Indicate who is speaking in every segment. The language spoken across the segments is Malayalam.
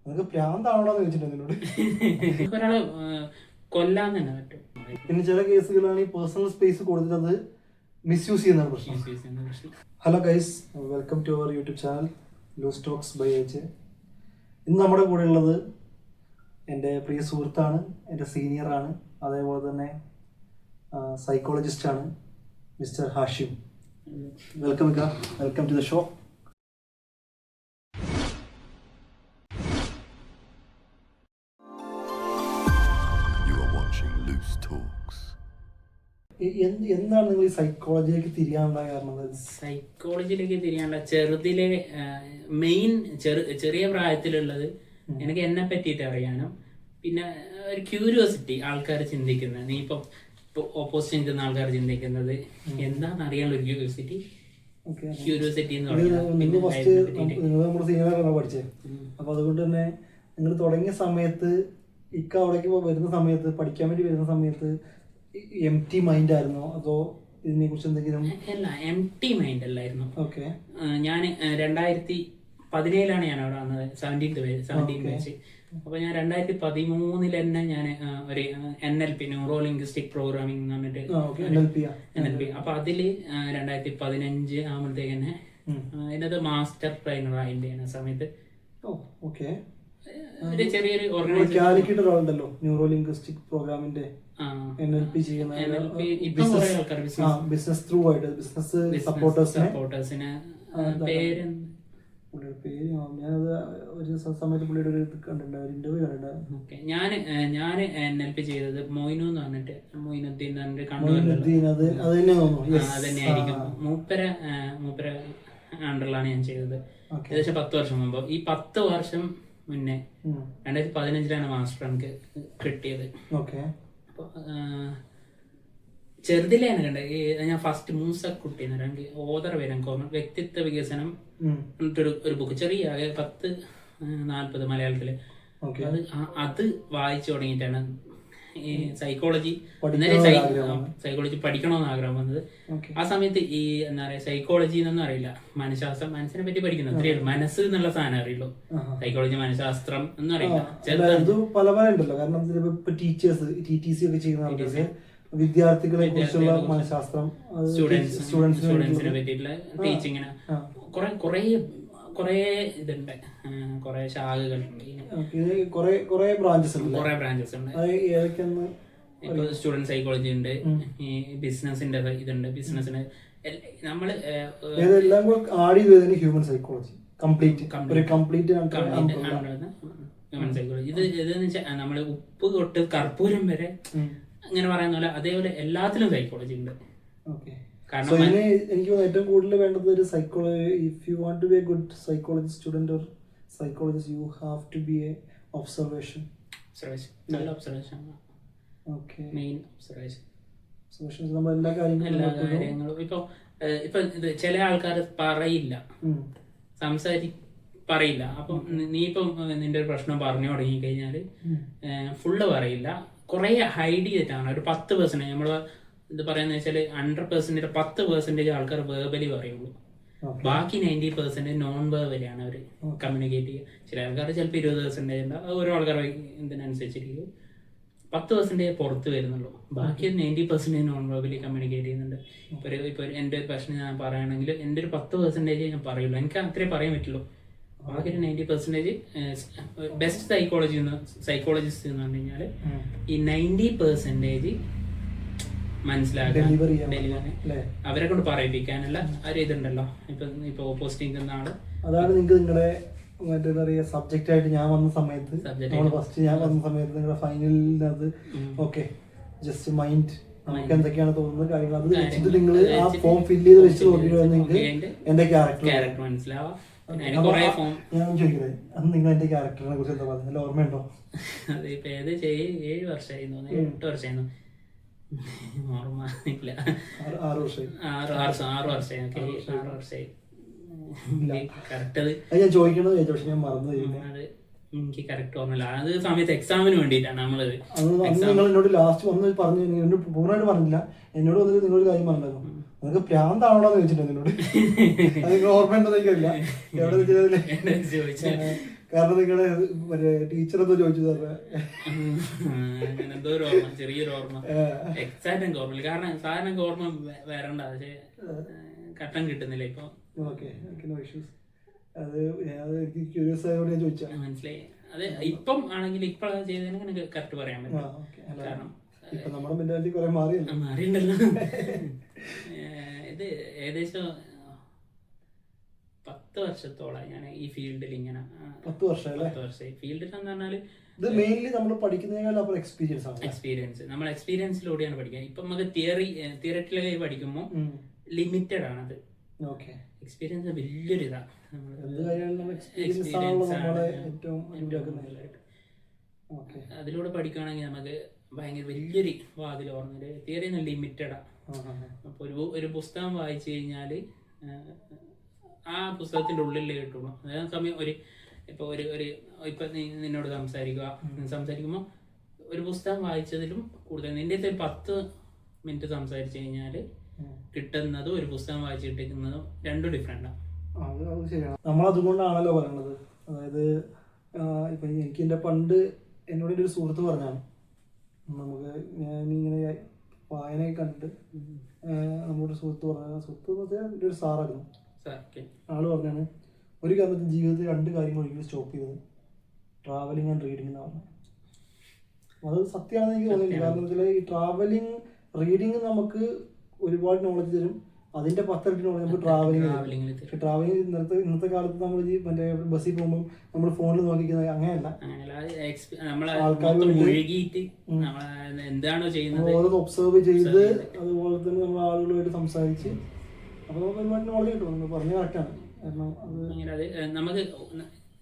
Speaker 1: നിനക്ക് പ്രാന്താണോന്ന് ചോദിച്ചിട്ടുണ്ട്
Speaker 2: ഒരാളെ കൊല്ലാൻ തന്നെ പറ്റും.
Speaker 1: പിന്നെ ചില കേസുകളാണ് ഈ പേഴ്സണൽ സ്പേസ് കൊടുത്തിട്ട് അത് മിസ്യൂസ് ചെയ്യുന്ന പ്രശ്നം. Hello guys, welcome to our YouTube channel loose talks by H. ഇന്ന് നമ്മുടെ കൂടെ ഉള്ളത് എൻ്റെ പ്രിയ സുഹൃത്താണ്, എൻ്റെ സീനിയറാണ്, അതേപോലെ തന്നെ സൈക്കോളജിസ്റ്റാണ് mister Hashim. Welcome welcome to the show. എന്താണ് നിങ്ങൾ ഈ സൈക്കോളജിയിലേക്ക് തിരിയാനുള്ള കാരണം?
Speaker 2: സൈക്കോളജിയിലേക്ക് തിരിയാനുള്ള ചെറുതിലെ മെയിൻ ചെറിയ പ്രായത്തിലുള്ളത് എനിക്ക് എന്നെ പറ്റിയിട്ട് അറിയാനും പിന്നെ ഒരു ക്യൂരിയോസിറ്റി, ആൾക്കാർ ചിന്തിക്കുന്നത്, നീ ഇപ്പൊ ഓപ്പോസിറ്റ് നിൽക്കുന്ന ആൾക്കാർ ചിന്തിക്കുന്നത് എന്താണെന്ന് അറിയാനുള്ള ഒരു ക്യൂരിയോസിറ്റി എന്ന്
Speaker 1: പറയുന്നത്. ഫസ്റ്റ് നിങ്ങൾ നമ്മുടെ സീനിയറാണ് പഠിച്ചത്, അപ്പൊ അതുകൊണ്ട് തന്നെ നിങ്ങൾ തുടങ്ങിയ സമയത്ത് ഇക്ക അവിടേക്ക് വരുന്ന സമയത്ത്, പഠിക്കാൻ വേണ്ടി വരുന്ന സമയത്ത് എംപ്റ്റി മൈൻഡ് ആയിരുന്നോ അതോ ഇതിനെ കുറിച്ച് എന്തെങ്കിലും?
Speaker 2: അല്ല, എംപ്റ്റി മൈൻഡ് അല്ലായിരുന്നു.
Speaker 1: ഓക്കെ,
Speaker 2: ഞാൻ 2017 ഞാൻ അവിടെ വന്നത്, 17 ബാച്ച്. അപ്പൊ ഞാൻ 2013 തന്നെ ഞാൻ ഒരു NLP, ന്യൂറോ ലിംഗ്വിസ്റ്റിക് പ്രോഗ്രാമിംഗ് എന്ന് പറഞ്ഞിട്ട് NLP. അപ്പൊ അതില് 2015 ആകുമ്പോഴത്തേക്ക് തന്നെ അതിനകത്ത് മാസ്റ്റർ ട്രെയിനർ ആയിട്ട് സമയത്ത് ചെറിയൊരു
Speaker 1: ഓർഗനൈസേഷൻ ന്യൂറോ ലിംഗ്വിസ്റ്റിക് പ്രോഗ്രാമിന്റെ NLP ചെയ്യുന്ന ബിസിനസ് ത്രൂ ആയിട്ട് ബിസിനസ് സപ്പോർട്ടേഴ്സിനെ ഞാനത് ഒരു സമയത്ത് പുള്ളിയുടെ ഒരു ഇന്റർവ്യൂ കണ്ടിട്ടുണ്ടായിരുന്നു.
Speaker 2: ഞാൻ NLP ചെയ്തത് മൊയ്നു എന്ന് പറഞ്ഞിട്ട്, മൊയ്നുദ്ദീൻ അതന്നെയായിരിക്കും. മൂപ്പര അണ്ടറിലാണ് ഞാൻ ചെയ്തത്. ഏകദേശം 10 വർഷം മുമ്പ്. ഈ 10 വർഷം മുന്നേ 2015 മാസ്റ്റർ എനിക്ക് കിട്ടിയത്. ചെറുതിലെ കണ്ട ഞാൻ ഫസ്റ്റ് മൂസക്കുട്ടി ഓതറ വരാൻ വ്യക്തിത്വ വികസനം ഒരു ബുക്ക്, ചെറിയ 10-40 മലയാളത്തില്. അത് വായിച്ചു തുടങ്ങിയിട്ടാണ് ഈ സൈക്കോളജി പഠിക്കണമെന്ന് ആഗ്രഹം വന്നത്. ആ സമയത്ത് ഈ എന്താ പറയാ, സൈക്കോളജി എന്നൊന്നും അറിയില്ല, മനഃശാസ്ത്രം, മനസ്സിനെ പറ്റി പഠിക്കുന്നത് അത്രയേ ഉള്ളൂ. മനസ്സ് എന്നുള്ള സാധനം അറിയുള്ളൂ. സൈക്കോളജി, മനഃശാസ്ത്രം ഒന്നും അറിയില്ല.
Speaker 1: പല പല ഉണ്ടല്ലോ. കാരണം ടീച്ചേഴ്സ് TTC ഒക്കെ ചെയ്യുന്ന വിദ്യാർത്ഥികളെ കുറിച്ചുള്ള മനഃശാസ്ത്രം,
Speaker 2: സ്റ്റുഡൻസിനെ പറ്റിയിട്ടുള്ള ടീച്ചിങ്ങിന് കുറെ ഇതുണ്ട്, കുറെ ശാഖകളുണ്ട്,
Speaker 1: കുറെ ബ്രാഞ്ചസ്
Speaker 2: ഉണ്ട്. ഇപ്പൊ സ്റ്റുഡന്റ് സൈക്കോളജി ഉണ്ട്, ഈ ബിസിനസിന്റെ ഇതുണ്ട്, ബിസിനസിന് നമ്മള്
Speaker 1: എല്ലാം കൂടെ ആഡ് ചെയ്തതിന് human psychology complete
Speaker 2: human psychology. ഇതെന്ന് വെച്ചാൽ നമ്മള് ഉപ്പ് തൊട്ട് കർപ്പൂരം വരെ അങ്ങനെ പറയുന്ന പോലെ അതേപോലെ എല്ലാത്തിലും സൈക്കോളജി ഉണ്ട്.
Speaker 1: കാരണം എനിക്ക് ഏറ്റവും കൂടുതൽ വേണ്ടത് ഒരു psychology. If you want to be a good psychology student or psychologist, you have to be a observation. നമ്മൾ എല്ലാ
Speaker 2: കാര്യങ്ങളും ഇപ്പൊ ചില ആൾക്കാർ പറയില്ല, പറയില്ല. അപ്പം നീ ഇപ്പം നിന്റെ ഒരു പ്രശ്നം പറഞ്ഞു തുടങ്ങി കഴിഞ്ഞാല് ഫുള്ള് പറയില്ല, കുറെ ഹൈഡ് ചെയ്തിട്ടാണ്. ഒരു 10% നമ്മള് ഇത് പറയാന്ന് വെച്ചാല് 100% 10% ആൾക്കാർ വേർബലി പറയുള്ളൂ. ബാക്കി 90% നോൺ വേർബലിയാണ് അവര് കമ്മ്യൂണിക്കേറ്റ് ചെയ്യുക. ചില ആൾക്കാർ ചിലപ്പോൾ 20% ഉണ്ടാവും, ഓരോ ആൾക്കാർ ഇതിനനുസരിച്ചിരിക്കും. 10% പുറത്ത് വരുന്നുള്ളൂ, ബാക്കി 90% നോൺ വേർബലി കമ്മ്യൂണിക്കേറ്റ് ചെയ്യുന്നുണ്ട്. ഇപ്പൊ എന്റെ ഒരു പ്രശ്നം ഞാൻ പറയുകയാണെങ്കിൽ എന്റെ ഒരു 10% ഞാൻ പറയുള്ളൂ, എനിക്ക് അത്രേ പറയാൻ പറ്റുള്ളൂ. ബാക്കി 90% ബെസ്റ്റ് സൈക്കോളജിസ്റ്റ് എന്ന് പറഞ്ഞു കഴിഞ്ഞാല് ഈ 90% മനസ്സിലാക്കാൻ, ഡെലിവറി അവരെ കൊണ്ട് പറയിപ്പിക്കാനുള്ള ഒരു ഇതുണ്ടല്ലോ. ഇപ്പൊ ഓപ്പോസിറ്റ് നിൽക്കുന്ന ആള്,
Speaker 1: അതാണ് നിങ്ങൾക്ക് നിങ്ങളുടെ മറ്റേതാ പറയാ സബ്ജക്റ്റ് ആയിട്ട് ഞാൻ വന്ന സമയത്ത്, നിങ്ങളുടെ ഫൈനലിനകത്ത് ഓക്കെ ജസ്റ്റ് മൈൻഡ് നമുക്ക് എന്തൊക്കെയാണ് തോന്നുന്നത് കാര്യങ്ങൾ അത് വെച്ചിട്ട് നിങ്ങൾ ആ ഫോം ഫില്ല് ചെയ്ത് വെച്ച് നോക്കിയിട്ട് നിങ്ങൾക്ക് എന്റെ ക്യാരക്ടർ മനസ്സിലാവാം. ഞാൻ ചോദിക്കട്ടെ, അന്ന് നിങ്ങൾ എന്റെ ക്യാരക്ടറിനെ കുറിച്ച് എന്താ പറഞ്ഞത് ഓർമ്മയുണ്ടോ?
Speaker 2: അതിപ്പോ 7 വർഷമായിരുന്നു, 8 വർഷമായിരുന്നു, ഓർമ്മ ഇല്ല.
Speaker 1: 6 വർഷമായി.
Speaker 2: 6 വർഷമായി. കറക്റ്റ്
Speaker 1: ഞാൻ ചോദിക്കണത് പക്ഷെ ഞാൻ മറന്നു.
Speaker 2: എനിക്ക് കറക്റ്റ് ഓർമ്മയില്ല. അത് സമയത്ത് എക്സാമിന് വേണ്ടിയിട്ടാണ് നമ്മളത്.
Speaker 1: നിങ്ങൾ എന്നോട് ലാസ്റ്റ് വന്ന് പറഞ്ഞു, എന്നോട് പൂർണ്ണമായിട്ട് പറഞ്ഞില്ല, എന്നോട് വന്നിട്ട് നിങ്ങളൊരു കാര്യം പറഞ്ഞല്ലോ, നിങ്ങൾക്ക് പ്രാന്താവണോന്ന് ചോദിച്ചിട്ടുണ്ട് എന്നോട്. അത് ഓർമ്മയുണ്ടെന്ന് എനിക്കറിയില്ല, എവിടെ ചോദിച്ചാൽ കാരണം നിങ്ങളെ മറ്റേ ടീച്ചറെന്തോ ചോദിച്ചു തരാ
Speaker 2: അങ്ങനെ എന്തോ ഒരു ഓർമ്മ, ചെറിയൊരു ഓർമ്മ, എക്സാക്ട് എനിക്ക് ഓർമ്മയില്ല. കാരണം സാധാരണ എനിക്ക് ഓർമ്മ വരണ്ട, പക്ഷെ കട്ടം കിട്ടുന്നില്ല ഇപ്പൊ.
Speaker 1: Okay, no issues. അത് എനിക്ക് ക്യൂരിയസ് ആയതുകൊണ്ട് ഞാൻ ചോദിച്ചാ.
Speaker 2: മനസ്സിലായി. അത് ഇപ്പം ആണെങ്കിൽ ഇപ്പൊ ചെയ്തതിന് എനിക്ക് കറക്റ്റ് പറയാൻ പറ്റും. കാരണം
Speaker 1: ഇപ്പൊ നമ്മുടെ മെന്റാലിറ്റി കുറെ
Speaker 2: മാറിയുണ്ടല്ലോ. ഇത് ഏകദേശം 10 വർഷത്തോളം ഞാൻ ഈ ഫീൽഡിൽ ഇങ്ങനെ.
Speaker 1: 10 വർഷമായി
Speaker 2: ഫീൽഡിൽ എന്ന് പറഞ്ഞാല്
Speaker 1: ഇത് മെയിൻലി നമ്മൾ പഠിക്കുന്നതിനേക്കാൾ എക്സ്പീരിയൻസ് ആണ്.
Speaker 2: എക്സ്പീരിയൻസ്, നമ്മൾ എക്സ്പീരിയൻസിലൂടെയാണ് പഠിക്കുക. ഇപ്പൊ നമുക്ക് തിയററ്റിക്കലായി പഠിക്കുമ്പോൾ ലിമിറ്റഡ് ആണത്. എക്സ്പീരിയൻസ് വലിയൊരു ഇതാണ്. അതിലൂടെ പഠിക്കുകയാണെങ്കിൽ നമുക്ക് ഭയങ്കര വലിയൊരു വാതിൽ ഓർമ്മ. തിയറി ലിമിറ്റഡാ. അപ്പൊ ഒരു പുസ്തകം വായിച്ചു കഴിഞ്ഞാല് ആ പുസ്തകത്തിന്റെ ഉള്ളിലേ കിട്ടുള്ളൂ. അതേ സമയം ഇപ്പൊ നിന്നോട് സംസാരിക്കുമ്പോൾ ഒരു പുസ്തകം വായിച്ചതിലും കൂടുതൽ നിന്റെ അടുത്ത് ഒരു 10 മിനിറ്റ് സംസാരിച്ചു കഴിഞ്ഞാല് കിട്ടുന്നതും ഒരു പുസ്തകം വായിച്ച് കിട്ടുന്നതും രണ്ടും ഡിഫറെന്റാണ്.
Speaker 1: അത് ശരിയാണ്. നമ്മളതുകൊണ്ടാണല്ലോ പറയുന്നത്. അതായത് ഇപ്പൊ എനിക്ക് എന്റെ പണ്ട് എന്നോട് ഒരു സുഹൃത്ത് പറഞ്ഞാണ്, നമുക്ക് ഞാനിങ്ങനെ വായനയൊക്കെ കണ്ടിട്ട് നമ്മുടെ സുഹൃത്ത് പറഞ്ഞ ഒരു സാറായിരുന്നു. ആള് പറഞ്ഞാണ് ഒരു കാരണത്തിൽ ജീവിതത്തിൽ 2 കാര്യങ്ങൾ ഒരിക്കലും സ്റ്റോപ്പ് ചെയ്തത്, ട്രാവലിംഗ് ആൻഡ് റീഡിംഗ് എന്ന് പറഞ്ഞു. അത് സത്യമാണെന്ന് എനിക്ക് തോന്നുന്നില്ല. കാരണം വെച്ചാൽ ഈ ട്രാവലിംഗ് റീഡിങ് നമുക്ക് ഒരുപാട് നോളജ് തരും. അതിന്റെ 10 ഇരട്ടി നോളജ് നമുക്ക് ട്രാവലിംഗ്. പക്ഷെ ട്രാവലിംഗ് ഇന്നത്തെ കാലത്ത് നമ്മൾ മറ്റേ ബസ്സിൽ പോകുമ്പോൾ നമ്മൾ ഫോണിൽ നോക്കിക്കുന്നത് അങ്ങനെയല്ല. ഓരോന്ന് ഒബ്സർവ് ചെയ്ത് അതുപോലെ തന്നെ നമ്മൾ ആളുകളുമായിട്ട് സംസാരിച്ച് അപ്പൊ നമുക്ക് ഒരുപാട് നോളജ് കിട്ടും. നമ്മൾ പറഞ്ഞ കറക്റ്റാണ്. കാരണം
Speaker 2: അത് നമുക്ക്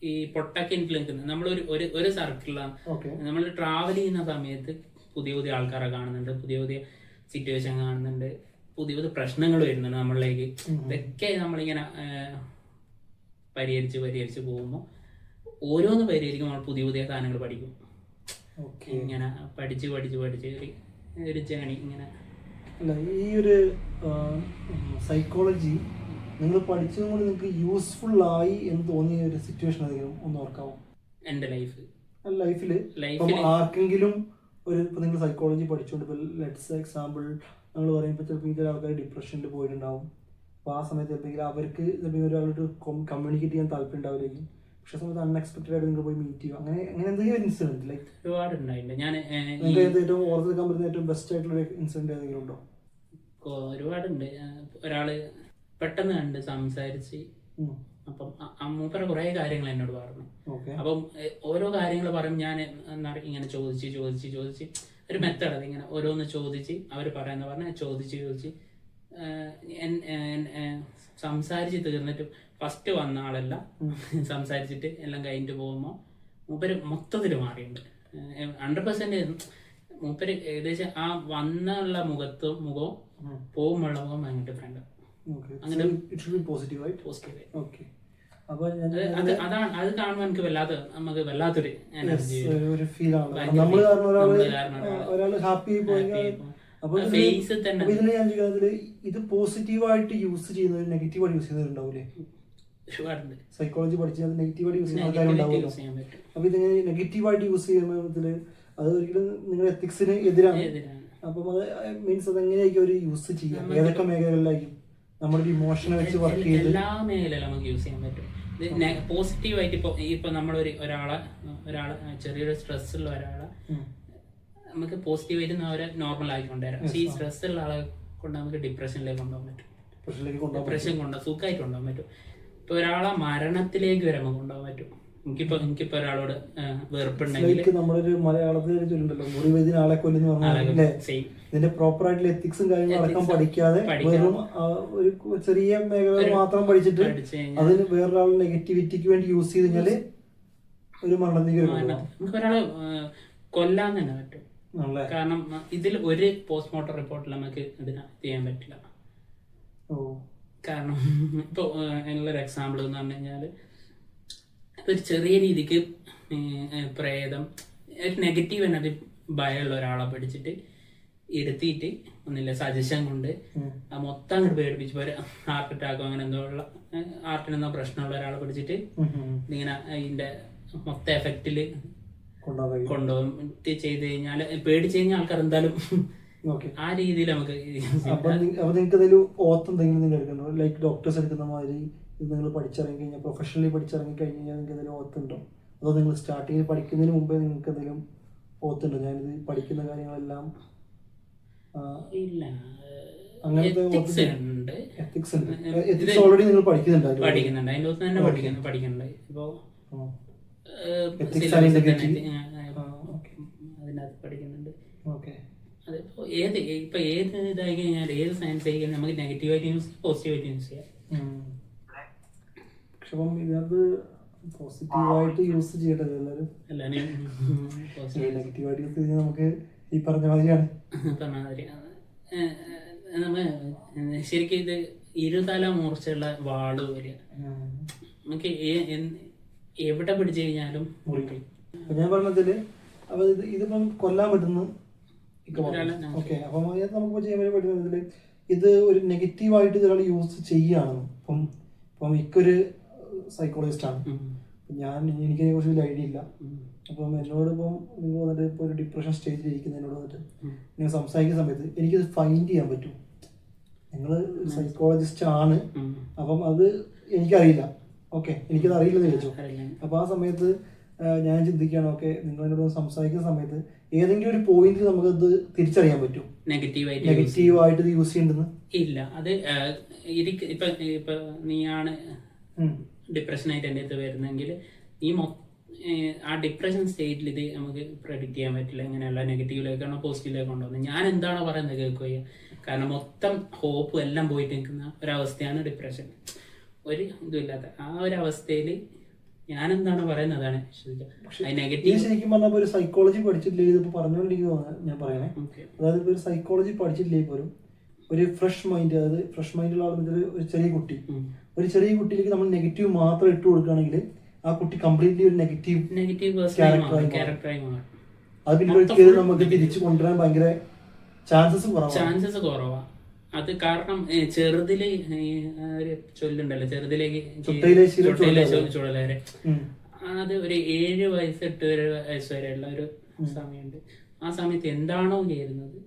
Speaker 2: ഈ പൊട്ടൊക്കെ ഇൻഫ്ലുവൻസ് നമ്മളൊരു ഒരു സർക്കിളാണ്. നമ്മൾ ട്രാവൽ ചെയ്യുന്ന സമയത്ത് പുതിയ പുതിയ ആൾക്കാരെ കാണുന്നുണ്ട്, പുതിയ പുതിയ സിറ്റുവേഷൻ കാണുന്നുണ്ട്, പുതിയ പുതിയ പ്രശ്നങ്ങൾ വരുന്നുണ്ട് നമ്മളിലേക്ക്. ഇതൊക്കെ നമ്മളിങ്ങനെ പരിഹരിച്ച് പോകുമ്പോൾ ഓരോന്ന് പരിഹരിക്കും നമ്മൾ പുതിയ പുതിയ സാധനങ്ങൾ പഠിക്കും. ഇങ്ങനെ പഠിച്ച് ഒരു ജേണി ഇങ്ങനെ.
Speaker 1: അല്ല, ഈ ഒരു സൈക്കോളജി നിങ്ങൾ പഠിച്ചതും കൊണ്ട് നിങ്ങൾക്ക് യൂസ്ഫുൾ ആയി എന്ന് തോന്നിയ ഒരു സിറ്റുവേഷൻ ആണെങ്കിലും ഒന്ന് ഓർക്കാമോ?
Speaker 2: എൻ്റെ
Speaker 1: ലൈഫില് ആർക്കെങ്കിലും ഇപ്പൊ നിങ്ങൾ സൈക്കോളജി പഠിച്ചുകൊണ്ട് ഇപ്പൊ ലെറ്റ്സ് എക്സാമ്പിൾ നമ്മൾ പറയുമ്പോൾ ചിലപ്പോൾ ചില ആൾക്കാർ ഡിപ്രഷനിൽ പോയിട്ടുണ്ടാവും. അപ്പോൾ ആ സമയത്ത് ചിലപ്പോൾ അവർക്ക് ചിലപ്പോൾ ഒരാളോട് കമ്മ്യൂണിക്കേറ്റ് ചെയ്യാൻ താല്പര്യം ഉണ്ടാവില്ലായിരിക്കും. പക്ഷെ സമയത്ത് അൺഎക്സ്പെക്ടഡ് ആയിട്ട് നിങ്ങൾ പോയി മീറ്റ് ചെയ്യുക, അങ്ങനെ എന്തെങ്കിലും ഇൻസിഡന്റ് ലൈക്ക്
Speaker 2: ഒരുപാടുണ്ടായിട്ടുണ്ട്.
Speaker 1: ഏറ്റവും ഓർത്തെടുക്കാൻ പറ്റുന്ന ഏറ്റവും ബെസ്റ്റ് ആയിട്ടുള്ള ഇൻസിഡന്റ് ഏതെങ്കിലും ഉണ്ടോ?
Speaker 2: ഒരുപാടുണ്ട്. ഒരാള് പെട്ടെന്ന് കണ്ട് സംസാരിച്ച് അപ്പം മൂപ്പര കുറെ കാര്യങ്ങൾ എന്നോട് പറഞ്ഞു. അപ്പം ഓരോ കാര്യങ്ങൾ പറയും ഞാൻ ഇങ്ങനെ ചോദിച്ച് ഒരു മെത്തേഡ്, അത് ഇങ്ങനെ ഓരോന്ന് ചോദിച്ച് അവർ പറയുന്ന പറഞ്ഞ ചോദിച്ച് സംസാരിച്ച് തീർന്നിട്ട് ഫസ്റ്റ് വന്ന ആളല്ല സംസാരിച്ചിട്ട് എല്ലാം കഴിഞ്ഞിട്ട് പോകുമ്പോൾ മൂപ്പര് മൊത്തത്തിൽ മാറിയുണ്ട്. 100% മൂപ്പര് ഏകദേശം ആ വന്നുള്ള മുഖവും പോകുമ്പോഴുള്ള മുഖം ഭയങ്കര ഡിഫറെന്റ്. അങ്ങനെ അതാണ് അത് കാണുമ്പോൾ എനിക്ക് വല്ലാത്തൊരു എനർജി ഫേസ് തന്നെ.
Speaker 1: ഇത് പോസിറ്റീവായിട്ട് യൂസ് ചെയ്യുന്നത് നെഗറ്റീവായിട്ട് യൂസ് ചെയ്യുന്നവരുണ്ടാവൂലേ? സൈക്കോളജി പഠിച്ചാൽ നെഗറ്റീവായിട്ട് യൂസ് ചെയ്യുന്ന ആൾക്കാരുണ്ടാവുമല്ലോ. അപ്പൊ ഇതിങ്ങനെ നെഗറ്റീവായിട്ട് യൂസ് ചെയ്യുന്നതില് അത് ഒരിക്കലും നിങ്ങളുടെ എത്തിക്സിന് എതിരാണ്. അപ്പം അത് മീൻസ് അത് എങ്ങനെയായിരിക്കും അവർ യൂസ് ചെയ്യാം? ഏതൊക്കെ മേഖലകളിലായിരിക്കും നമ്മളൊരു ഇമോഷനെ വെച്ച് വർക്ക് ചെയ്ത്?
Speaker 2: എല്ലാ മേഖലയിലും നമുക്ക് യൂസ് ചെയ്യാൻ പറ്റും. പോസിറ്റീവായിട്ട് ഇപ്പൊ നമ്മളൊരു ഒരാളെ ചെറിയൊരു സ്ട്രെസ് ഉള്ള ഒരാളെ നമുക്ക് പോസിറ്റീവായിട്ട് അവരെ നോർമൽ ആക്കി കൊണ്ടുവരാം. പക്ഷേ ഈ സ്ട്രെസ് ഉള്ള ആളെ കൊണ്ട് നമുക്ക് ഡിപ്രഷനിലേക്ക് കൊണ്ടുപോകാൻ പറ്റും. ഡിപ്രഷൻ സുഖമായിട്ട് കൊണ്ടുപോകാൻ പറ്റും. ഇപ്പൊ ഒരാളെ മരണത്തിലേക്ക് വരെ നമുക്ക് കൊണ്ടുപോകാൻ പറ്റും. എനിക്കിപ്പോ ഒരാളോട് വെറുപ്പുണ്ടെങ്കിൽ
Speaker 1: നമ്മളൊരു മലയാളത്തിൽ ചൊല്ലുണ്ടല്ലോ, മുറിവേദിന ആളെ കൊല്ലുന്ന പറഞ്ഞാൽ ഇതിന്റെ പ്രോപ്പർ ആയിട്ടുള്ള എത്തിക്സും കാര്യങ്ങളും അടക്കം പഠിക്കാതെ വെറും ഒരു ചെറിയ മേഖല മാത്രം പഠിച്ചിട്ട് അതിന് വേറൊരാളുടെ നെഗറ്റിവിറ്റിക്ക് വേണ്ടി യൂസ് ചെയ്ത് കഴിഞ്ഞാല് ഒരു മരണത്തിലേക്ക്
Speaker 2: നമുക്ക് ഒരാളെ കൊല്ലാൻ തന്നെ പറ്റും. കാരണം ഇതിൽ ഒരു പോസ്റ്റ്മോർട്ടം റിപ്പോർട്ടിൽ നമുക്ക് ഇതിനെ ചെയ്യാൻ പറ്റില്ല. കാരണം ഇപ്പൊ അതിനുള്ളൊരു എക്സാമ്പിൾ എന്ന് പറഞ്ഞു കഴിഞ്ഞാല് ഒരു ചെറിയ രീതിക്ക് പ്രേതം ഒരു നെഗറ്റീവ് എനർജി ഭയമുള്ള ഒരാളെ പിടിച്ചിട്ട് ഇരുത്തിയിട്ട് ഒന്നില്ല സജഷൻ കൊണ്ട് മൊത്തം അങ്ങോട്ട് പേടിപ്പിച്ച് പോലെ ഹാർട്ട് അറ്റാക്കോ അങ്ങനെ എന്തോ ഉള്ള ഹാർട്ടിനെന്തോ പ്രശ്നമുള്ള ഒരാളെ പിടിച്ചിട്ട് ഇങ്ങനെ അതിന്റെ മൊത്തം എഫക്റ്റിൽ
Speaker 1: കൊണ്ടുപോകാൻ
Speaker 2: കൊണ്ടുപോകും. ചെയ്ത് കഴിഞ്ഞാൽ പേടിച്ച് കഴിഞ്ഞാൽ ആൾക്കാർ എന്തായാലും ആ രീതിയിൽ നമുക്ക്.
Speaker 1: അപ്പൊ നിങ്ങൾക്ക് എന്തെങ്കിലും ഓത്ത് എന്തെങ്കിലും നിങ്ങൾ എടുക്കണ്ടോ? ലൈക്ക് ഡോക്ടേഴ്സ് എടുക്കുന്ന മാതിരി നിങ്ങൾ പഠിച്ചിറങ്ങി കഴിഞ്ഞാൽ, പ്രൊഫഷണലി പഠിച്ചിറങ്ങി കഴിഞ്ഞ് കഴിഞ്ഞാൽ നിങ്ങൾക്ക് എന്തെങ്കിലും ഓത്തുണ്ടോ? അതോ നിങ്ങൾ സ്റ്റാർട്ടിങ്ങിൽ പഠിക്കുന്നതിന് മുമ്പേ നിങ്ങൾക്ക് എന്തെങ്കിലും ഓത്തുണ്ടോ? ഞാനിത് പഠിക്കുന്ന കാര്യങ്ങളെല്ലാം
Speaker 2: ഇല്ല,
Speaker 1: അങ്ങനത്തെ
Speaker 2: എത്തിക്സ്
Speaker 1: ഓൾറെഡി നിങ്ങൾ പഠിക്കുന്നുണ്ട്.
Speaker 2: അതിൻ്റെ ഒത്ത് തന്നെ പഠിക്കുന്നുണ്ട്. ഇപ്പോൾ അതിനകത്ത് പഠിക്കുന്നുണ്ട്. അതിപ്പോ ഏത് ഇതായി കഴിഞ്ഞാൽ, ഏത് സയൻസ് ആയി കഴിഞ്ഞാൽ നമുക്ക് നെഗറ്റീവായിട്ട് യൂസ് ചെയ്യാം, പോസിറ്റീവായിട്ട് യൂസ് ചെയ്യാം.
Speaker 1: പക്ഷെ ഇതിനകത്ത് പോസിറ്റീവായിട്ട് യൂസ് ചെയ്യട്ടെ എല്ലാവരും. നെഗറ്റീവായിട്ട് യൂസ് ചെയ്താൽ നമുക്ക് ഈ പറഞ്ഞ മാതിരിയാണ്.
Speaker 2: നമ്മ ശരിക്കും ഇത് ഇരുതല മൂർച്ചയുള്ള വാള് പോലെ നമുക്ക് എവിടെ പിടിച്ചു കഴിഞ്ഞാലും മുറിക്കും.
Speaker 1: ഞാൻ പറഞ്ഞതില് അപ്പൊ ഇതിപ്പം കൊല്ലാൻ പറ്റുന്നു. ഓക്കെ, അപ്പം നമുക്ക് ചെയ്യാൻ പറ്റുന്നതില് ഇത് ഒരു നെഗറ്റീവായിട്ട് ഒരാൾ യൂസ് ചെയ്യുകയാണ്. ഇപ്പം എനിക്കൊരു സൈക്കോളജിസ്റ്റ് ആണ്, എനിക്കതിനെ കുറിച്ച് വലിയ ഐഡിയ ഇല്ല. അപ്പം എന്നോട് നിങ്ങൾ വന്നിട്ട് ഇപ്പോൾ ഒരു ഡിപ്രഷൻ സ്റ്റേജിൽ ഇരിക്കുന്നതിനോട് വന്നിട്ട് നിങ്ങൾ സംസാരിക്കുന്ന സമയത്ത് എനിക്കത് ഫൈൻഡ് ചെയ്യാൻ പറ്റും. നിങ്ങൾ സൈക്കോളജിസ്റ്റ് ആണ്, അപ്പം അത് എനിക്കറിയില്ല. ഓക്കെ, എനിക്കത് അറിയില്ലെന്ന് ചോദിച്ചു. അപ്പോൾ ആ സമയത്ത് ഞാൻ ചിന്തിക്കുകയാണ്, ഓക്കെ, നിങ്ങൾ എന്നോട് സംസാരിക്കുന്ന സമയത്ത് ഏതെങ്കിലും ഒരു പോയിന്റ് നമുക്കത് തിരിച്ചറിയാൻ പറ്റും നെഗറ്റീവായിട്ട് ഇത് യൂസ് ചെയ്യേണ്ടെന്ന്?
Speaker 2: ഇല്ല, അത് ഇപ്പൊ നീയാണ് ഡിപ്രഷനായിട്ട് എൻ്റെ അടുത്ത് വരുന്നെങ്കിൽ ആ ഡിപ്രഷൻ സ്റ്റേറ്റിൽ ഇത് നമുക്ക് പ്രെഡിക്റ്റ് ചെയ്യാൻ പറ്റില്ല. ഇങ്ങനെയുള്ള നെഗറ്റീവിലേക്കാണോ പോസിറ്റീവിലേക്ക് കൊണ്ടുവന്നത്, ഞാൻ എന്താണോ പറയുന്നത് കേൾക്കുക. കാരണം മൊത്തം ഹോപ്പും എല്ലാം പോയിട്ട് നിൽക്കുന്ന ഒരവസ്ഥയാണ് ഡിപ്രഷൻ. ഒരു ഇതുമില്ലാത്ത ആ ഒരു അവസ്ഥയിൽ ഞാൻ എന്താണ് പറയുന്നതാണ് നെഗറ്റീവ്.
Speaker 1: ശരിക്കും പറഞ്ഞാൽ ഒരു സൈക്കോളജി പഠിച്ചിട്ടില്ലേ, ഇതിപ്പോ പറഞ്ഞുകൊണ്ടിരിക്കുകയാണ് ഞാൻ പറയണേ. അതായത് ഇപ്പൊ ഒരു സൈക്കോളജി പഠിച്ചിട്ടില്ലേ പോലും ഒരു ഫ്രഷ് മൈൻഡ്, അതായത് ഫ്രഷ് മൈൻഡുള്ള ആളുകൾ, ഒരു ചെറിയ കുട്ടിയിലേക്ക് നമ്മൾ നെഗറ്റീവ് മാത്രം ഇട്ട് കൊടുക്കുകയാണെങ്കിൽ ആ കുട്ടി കംപ്ലീറ്റ്ലി ഒരു നെഗറ്റീവ് ക്യാരക്ടറായി മാറും. അത് പിന്നെ ഒരിക്കലും നമുക്ക് തിരിച്ചു കൊണ്ടുവരാൻ ഭയങ്കര ചാൻസസ്
Speaker 2: കുറവാണ്. അത് കാരണം ചെറുതില് ഒരു ചൊല്ലുണ്ടല്ലോ, ചെറുതിലേക്ക് ചുടലേരെ, അത് ഒരു 7 വയസ്സ് 8 വയസ്സ് വരെയുള്ള ഒരു സമയമുണ്ട്. ആ സമയത്ത് എന്താണോ ചെയ്യുന്നത്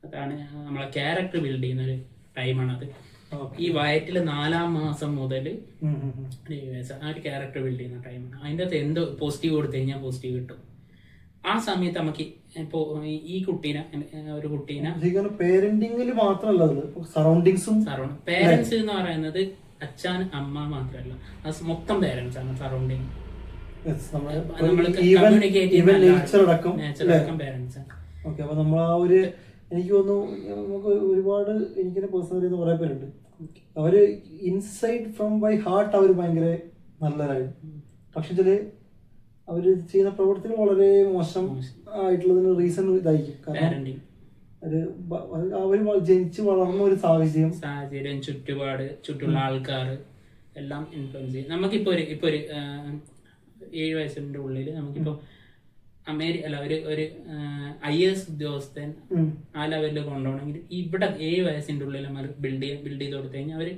Speaker 2: അതാണ് നമ്മളെ ക്യാരക്ടർ ബിൽഡ് ചെയ്യുന്ന ഒരു ടൈമാണ് അത്. ഈ വയറ്റില് 4-ാം മാസം മുതൽ 7 വയസ്സ് ആ ഒരു ക്യാരക്ടർ ബിൽഡ് ചെയ്യുന്ന ടൈമാണ്. അതിൻ്റെ അകത്ത് എന്തോ പോസിറ്റീവ് കൊടുത്തു കഴിഞ്ഞാൽ പോസിറ്റീവ് കിട്ടും. ആ സമയത്ത് നമുക്ക് ഇപ്പോ ഈ ഒരു കുട്ടീനെ
Speaker 1: പേരന്റിംഗിൽ മാത്രമല്ല,
Speaker 2: പേരൻസ് എന്ന് പറയുന്നത് അച്ഛൻ അമ്മ മാത്രമല്ല, അത് മൊത്തം പേരൻസ് ആണ്. സറൗണ്ടിങ്
Speaker 1: എനിക്ക് തോന്നുന്നു നമുക്ക് ഒരുപാട് എനിക്കിനെ പേഴ്സണലി കുറെ പേരുണ്ട്, അവര് ഇൻസൈഡ് ഫ്രം ബൈ ഹാർട്ട് അവർ ഭയങ്കര നല്ലവരായിരുന്നു. പക്ഷെ അവര് ചെയ്യുന്ന പ്രവൃത്തികൾ വളരെ മോശം ആയിട്ടുള്ളതിന് റീസൺ ഇതായിരിക്കും. കാരണം അവര് ജനിച്ച് വളർന്ന ഒരു
Speaker 2: സാഹചര്യം, ചുറ്റുപാട്, ചുറ്റുള്ള ആൾക്കാർ എല്ലാം ഇൻഫ്ലുവൻസ് ചെയ്യും. നമുക്കിപ്പോ ഒരു 7 വയസ്സിന്റെ ഉള്ളിൽ നമുക്കിപ്പോ ഒരു IAS ഉദ്യോഗസ്ഥൻ ആ ലെവലിൽ കൊണ്ടുപോകണമെങ്കിൽ ഇവിടെ 7 വയസ്സിന്റെ ഉള്ളിൽ നമ്മൾ ബിൽഡ് ചെയ്ത് കൊടുത്തു കഴിഞ്ഞാൽ അവര്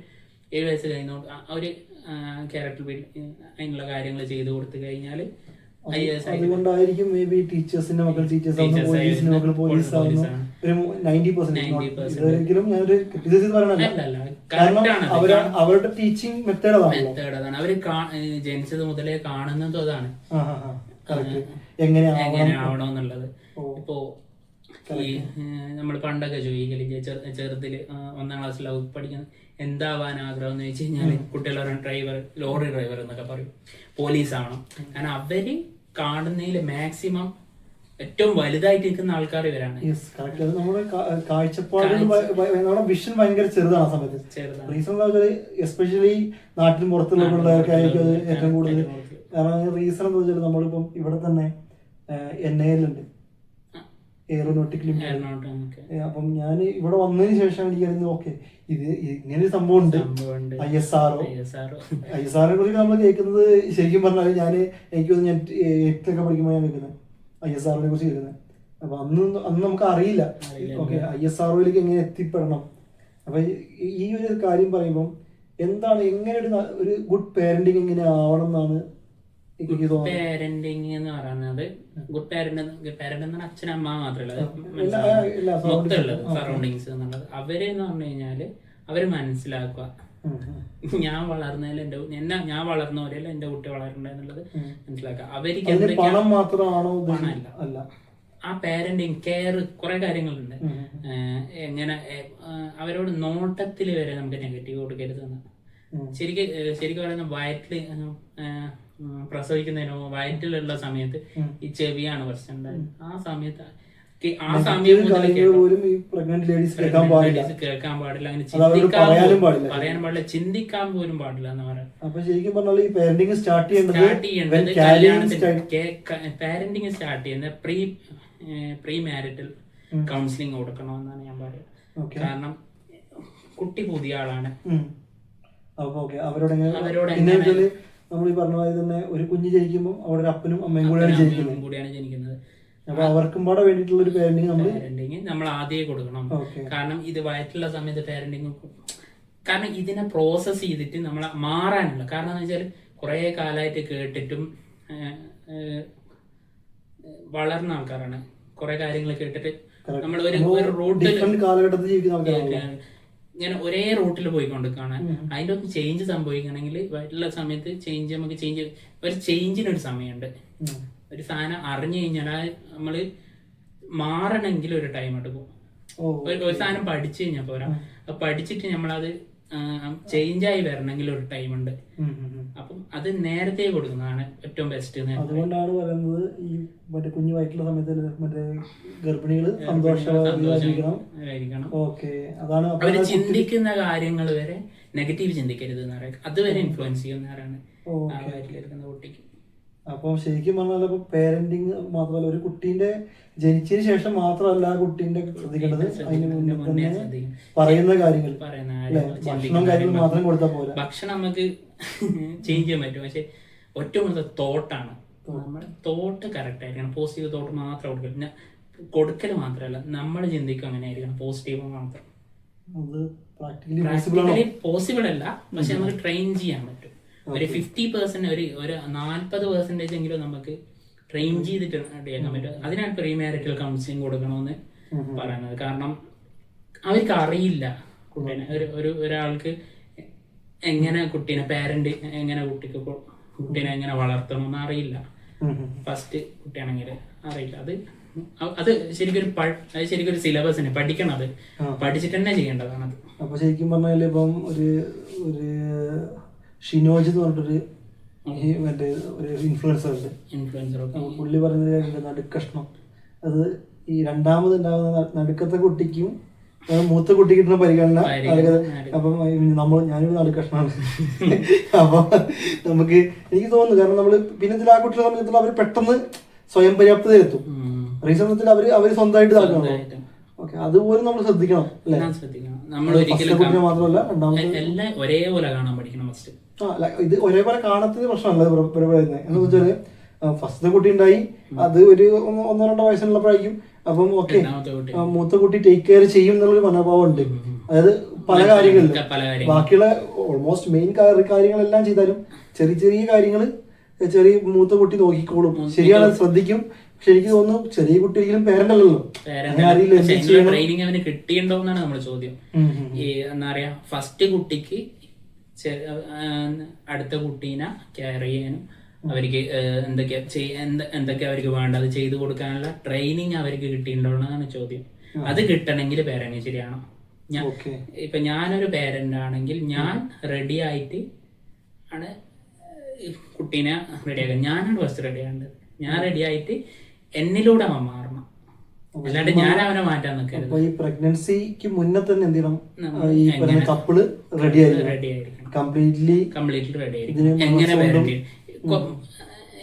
Speaker 2: 7 വയസ്സ് കഴിഞ്ഞോട്ട് അവര് ക്യാരക്ടർ അതിനുള്ള കാര്യങ്ങൾ ചെയ്ത് കൊടുത്തു കഴിഞ്ഞാൽ
Speaker 1: അതുകൊണ്ടായിരിക്കും മേ ബി ടീച്ചേഴ്സിന്റെ മക്കൾ ടീച്ചേഴ്സ് ആവുന്നു, പോലീസിന്റെ മക്കൾ പോലീസ് ആവുന്നു. ഒരു 90% ഒരിക്കലും ഞാനൊരു ക്രിറ്റിസിസം പറയണല്ല, കാരണം അവരുടെ ടീച്ചിങ് മെത്തേഡ്
Speaker 2: അതാണ്. അവര് ജനിച്ചത് മുതലേ കാണുന്നതും അതാണ് എങ്ങനെയാവണമെന്നുള്ളത്. ഇപ്പോ ഈ നമ്മൾ പണ്ടൊക്കെ ചോദിക്കലില്ലേ, ചെറുതില് 1-ാം ക്ലാസ്സിൽ പഠിക്കുന്ന എന്താവാൻ ആഗ്രഹം എന്ന് വെച്ച് കഴിഞ്ഞാൽ കുട്ടികളെ ലോറി ഡ്രൈവർ എന്നൊക്കെ പറയും, പോലീസ് ആവണം. കാരണം അവര് കാണുന്നതിൽ മാക്സിമം ഏറ്റവും വലുതായിട്ട് നിൽക്കുന്ന ആൾക്കാർ ഇവരാണ്.
Speaker 1: നമ്മുടെ കാഴ്ചപ്പാട്, നമ്മുടെ വിഷൻ ഭയങ്കര ചെറുതാണ് ആ സമയത്ത്. റീസൺ എന്താ വെച്ചാൽ എസ്പെഷ്യലി നാട്ടിലും പുറത്തുള്ള പിള്ളേർക്കായിരിക്കും അത് ഏറ്റവും കൂടുതൽ. കാരണം റീസൺ എന്താ വെച്ചാൽ നമ്മളിപ്പം ഇവിടെ തന്നെ NIL ഉണ്ട്, എയറോനോട്ടിക്കൽ. അപ്പം ഞാൻ ഇവിടെ വന്നതിന് ശേഷം എനിക്കറിയുന്നത് ഓക്കെ ഇത് ഇങ്ങനൊരു സംഭവം ഉണ്ട്, ISRO. ISROയെ കുറിച്ച് നമ്മൾ കേൾക്കുന്നത് ശരിക്കും പറഞ്ഞാൽ ഞാൻ 8th പഠിക്കുമ്പോൾ ഞാൻ കേൾക്കുന്നത് ISROയെ കുറിച്ച് കേൾക്കുന്നത്. അപ്പൊ അന്ന് നമുക്ക് അറിയില്ല ഓക്കെ ISROയിലേക്ക് എങ്ങനെ എത്തിപ്പെടണം. അപ്പൊ ഈ ഒരു കാര്യം പറയുമ്പം എന്താണ്, എങ്ങനെ ഒരു ഗുഡ് പേരന്റിങ് എങ്ങനെ ആവണം എന്നാണ്
Speaker 2: പാരന്റിങ് എന്ന് പറയുന്നത് ഗുഡ് പാരന്റ് എന്ന് പറഞ്ഞാൽ അച്ഛനമ്മ മാത്രമല്ല മൊത്തമുള്ളത് സറൗണ്ടിങ്സ് എന്നുള്ളത് അവരെന്ന് പറഞ്ഞു കഴിഞ്ഞാല് അവര് മനസ്സിലാക്കുക ഞാൻ വളർന്നതിൽ ഞാൻ വളർന്ന പോലെയല്ല എന്റെ കുട്ടി വളരണ്ട എന്നുള്ളത് മനസ്സിലാക്കുക. അവർക്ക് പണമല്ല, ആ പാരന്റിങ് കെയർ കുറെ കാര്യങ്ങളുണ്ട്. എങ്ങനെ അവരോട് നോട്ടത്തിൽ വരെ നമുക്ക് നെഗറ്റീവ് കൊടുക്കരുതെന്ന് ശരിക്കും പറയുന്ന വയറ്റില് പ്രസവിക്കുന്നതിനോ വയറ്റിലുള്ള സമയത്ത് ഈ ചെവിയാണ് പ്രശ്നം ഉണ്ടായത്. ആ സമയം കേൾക്കാൻ പാടില്ല, അങ്ങനെ പറയാനും പാടില്ല, ചിന്തിക്കാൻ പോലും പാടില്ല എന്ന് പറയാം.
Speaker 1: അപ്പൊ ശരിക്കും പറഞ്ഞാൽ ഈ പാരന്റിങ് സ്റ്റാർട്ട് ചെയ്യേണ്ടത്
Speaker 2: പാരന്റിങ് സ്റ്റാർട്ട് ചെയ്യുന്നത് പ്രീ മാരിറ്റൽ കൗൺസിലിംഗ് കൊടുക്കണമെന്നാണ് ഞാൻ പറയുന്നത്. കാരണം കുട്ടി പുതിയ ആളാണ്.
Speaker 1: അവരോട് നമ്മൾ ഈ പറഞ്ഞ പോലെ തന്നെ ഒരു കുഞ്ഞ് ജനിക്കുമ്പോൾ അവിടെ ഒരു അപ്പനും അമ്മയും
Speaker 2: കൂടിയാണ് ജനിക്കുന്നത്.
Speaker 1: അപ്പൊ അവർക്കും കൂടെ വേണ്ടിയിട്ടുള്ള ഒരു
Speaker 2: പാരന്റിങ് നമ്മൾ ആദ്യമേ കൊടുക്കണം. കാരണം ഇത് വയറ്റിലുള്ള സമയത്ത് പാരന്റിങ്, കാരണം ഇതിനെ പ്രോസസ് ചെയ്തിട്ട് നമ്മൾ മാറാനുള്ള കാരണം എന്ന് വെച്ചാൽ കുറെ കാലമായിട്ട് കേട്ടിട്ടും വളർന്ന ആൾക്കാരാണ്. കുറെ കാര്യങ്ങൾ കേട്ടിട്ട് നമ്മൾ ഒരു റൂട്ടിൽ ഇങ്ങനെ ഒരേ റൂട്ടിൽ പോയിക്കൊണ്ടിരിക്കുകയാണ്. അതിൻ്റെ ഒന്ന് ചേഞ്ച് സംഭവിക്കണമെങ്കിൽ വയറ്റിലുള്ള സമയത്ത് നമുക്ക് ഒരു ചേഞ്ചിനൊരു സമയമുണ്ട്. ഒരു സാധനം അറിഞ്ഞു കഴിഞ്ഞാൽ നമ്മള് മാറണമെങ്കിൽ ഒരു ടൈം എടുക്കും. ഒരു സാധനം പഠിച്ചു കഴിഞ്ഞാൽ പോരാ, പഠിച്ചിട്ട് നമ്മളത് ചേഞ്ചായി വരണമെങ്കിൽ ഒരു ടൈം ഉണ്ട്. അപ്പം അത് നേരത്തെ കൊടുക്കുന്നതാണ് ഏറ്റവും ബെസ്റ്റ്.
Speaker 1: അതുകൊണ്ടാണ് പറയുന്നത് ഈ മറ്റേ കുഞ്ഞു വയറ്റിലുള്ള സമയത്ത് മറ്റേ ഗർഭിണികൾ സന്തോഷമായിരിക്കണം.
Speaker 2: അവര് ചിന്തിക്കുന്ന കാര്യങ്ങൾ വരെ നെഗറ്റീവ് ചിന്തിക്കരുത് എന്ന് പറയാം. അതുവരെ ഇൻഫ്ലുവൻസ് ചെയ്യുന്നവരാണ് ആ വയറ്റിലിരിക്കുന്ന കുട്ടിക്ക്.
Speaker 1: അപ്പൊ ശരിക്കും പറഞ്ഞാൽ ഇപ്പൊ പേരന്റിങ് മാത്രമല്ല, ഒരു കുട്ടീന്റെ ജനിച്ചതിന് ശേഷം മാത്രമല്ല ആ കുട്ടീന്റെ ശ്രദ്ധിക്കേണ്ടത്, അതിന് മുന്നേ തന്നെ പറയുന്ന കാര്യങ്ങൾ ഭക്ഷണം കാര്യങ്ങൾ മാത്രം കൊടുത്താൽ പോലെ.
Speaker 2: ഭക്ഷണം നമുക്ക് ചേഞ്ച് ചെയ്യാൻ പറ്റും, പക്ഷെ ഏറ്റവും തോട്ടാണ്. നമ്മുടെ തോട്ട് കറക്റ്റ് ആയിരിക്കണം. പോസിറ്റീവ് തോട്ട് മാത്രം കൊടുക്കൽ കൊടുക്കൽ മാത്രമല്ല, നമ്മൾ ചിന്തിക്കും അങ്ങനെ ആയിരിക്കണം, പോസിറ്റീവ് മാത്രം. പ്രാക്ടിക്കലി പോസിബിൾ അല്ല, പക്ഷെ നമുക്ക് ട്രെയിൻ ചെയ്യാൻ പറ്റും. ഒരു 50% ഒരു 40% എങ്കിലും നമുക്ക് ട്രെയിൻ ചെയ്തിട്ട് ചെയ്യാൻ പറ്റും. അതിനാണ് പ്രീ മാരിറ്റൽ കൗൺസിലിംഗ് കൊടുക്കണമെന്ന് പറയുന്നത്. കാരണം അവർക്ക് അറിയില്ല കുട്ടീനെ, ഒരാൾക്ക് എങ്ങനെ കുട്ടീനെ പാരന്റ് എങ്ങനെ കുട്ടീനെ എങ്ങനെ വളർത്തണമെന്ന് അറിയില്ല. ഫസ്റ്റ് കുട്ടിയാണെങ്കിൽ അറിയില്ല. അത് ശരിക്കൊരു സിലബസിന് പഠിക്കണം. അത് പഠിച്ചിട്ട് തന്നെ ചെയ്യേണ്ടതാണ്.
Speaker 1: അപ്പൊ ശരിക്കും പറഞ്ഞാൽ ഇപ്പം ഒരു ഷിനോജ് എന്ന് പറഞ്ഞിട്ടൊരു മറ്റേ ഒരു ഇൻഫ്ലുവൻസർ ഉണ്ട്. പുള്ളി പറഞ്ഞത് നടുക്കഷ്ണം, അത് ഈ രണ്ടാമത് ഉണ്ടാകുന്ന നടുക്കത്തെ കുട്ടിക്കും മൂത്ത കുട്ടി കിട്ടുന്ന പരിഗണന. അപ്പം ഞാനൊരു നടുക്കഷ്ണമാണ്. അപ്പൊ നമുക്ക് എനിക്ക് തോന്നുന്നു, കാരണം നമ്മള് പിന്നെ ഇതിൽ ആ കുട്ടികളെ സംബന്ധിച്ചിടത്തോളം അവർ പെട്ടെന്ന് സ്വയം പര്യാപ്തതയിലെത്തും. റീസണത്തിൽ അവര് സ്വന്തമായിട്ട് നടക്കണം. ഓക്കെ, അതുപോലും നമ്മൾ ശ്രദ്ധിക്കണം അല്ലേ? മാത്രമല്ല
Speaker 2: രണ്ടാമത് ഒരേപോലെ കാണാൻ പഠിക്കണം.
Speaker 1: ഇത് ഒരേപോലെ കാണത്തിന് പ്രശ്നമല്ല പറയുന്നത്. എന്ന് വെച്ചാല് ഫസ്റ്റ് കുട്ടി ഉണ്ടായി, അത് ഒരു 1-2 വയസ്സുള്ളപ്പോഴായിരിക്കും. അപ്പം ഓക്കെ, മൂത്ത കുട്ടി ടേക്ക് കെയർ ചെയ്യും എന്നുള്ളൊരു മനോഭാവം ഉണ്ട്. അതായത് പല കാര്യങ്ങളിലും ബാക്കിയുള്ള ഓൾമോസ്റ്റ് മെയിൻ കാര്യങ്ങളെല്ലാം ചെയ്താലും ചെറിയ ചെറിയ കാര്യങ്ങൾ മൂത്ത കുട്ടി നോക്കിക്കോളും. ശരിയാണ്, ശ്രദ്ധിക്കും. പക്ഷെ എനിക്ക് തോന്നുന്നു ചെറിയ കുട്ടി ഒരിക്കലും പേരന്റ് അല്ലല്ലോ.
Speaker 2: ട്രെയിനിങ് അവന് കിട്ടിയിട്ടുണ്ടോന്നാണ് നമ്മുടെ ചോദ്യം. എന്താ പറയാ, ഫസ്റ്റ് കുട്ടിക്ക് അടുത്ത കുട്ടീനെ കെയർ ചെയ്യാനും അവർക്ക് എന്തൊക്കെ അവർക്ക് വേണ്ട അത് ചെയ്തു കൊടുക്കാനുള്ള ട്രെയിനിങ് അവർക്ക് കിട്ടിയിട്ടുണ്ടോന്നാണ് ചോദ്യം. അത് കിട്ടണമെങ്കിൽ പേരന്റ് ശരിയാണോ? ഇപ്പൊ ഞാനൊരു പേരന്റ് ആണെങ്കിൽ ഞാൻ റെഡി ആയിട്ട് ആണ് കുട്ടീനെ റെഡിയാക്കാൻ. ഞാനാണ് ഫസ്റ്റ് റെഡി ആകേണ്ടത്. ഞാൻ റെഡി ആയിട്ട് എന്നിലൂടെ അവൻ മാറണം, അല്ലാണ്ട് ഞാൻ അവനെ മാറ്റാൻ നിൽക്കരുത്.
Speaker 1: ഈ പ്രഗ്നൻസിക്ക് മുന്നേ തന്നെ എന്ത് ചെയ്യണം? ഈ കപ്പിള് റെഡി ആയിരിക്കണം, കംപ്ലീറ്റ്ലി റെഡി ആയിരിക്കണം.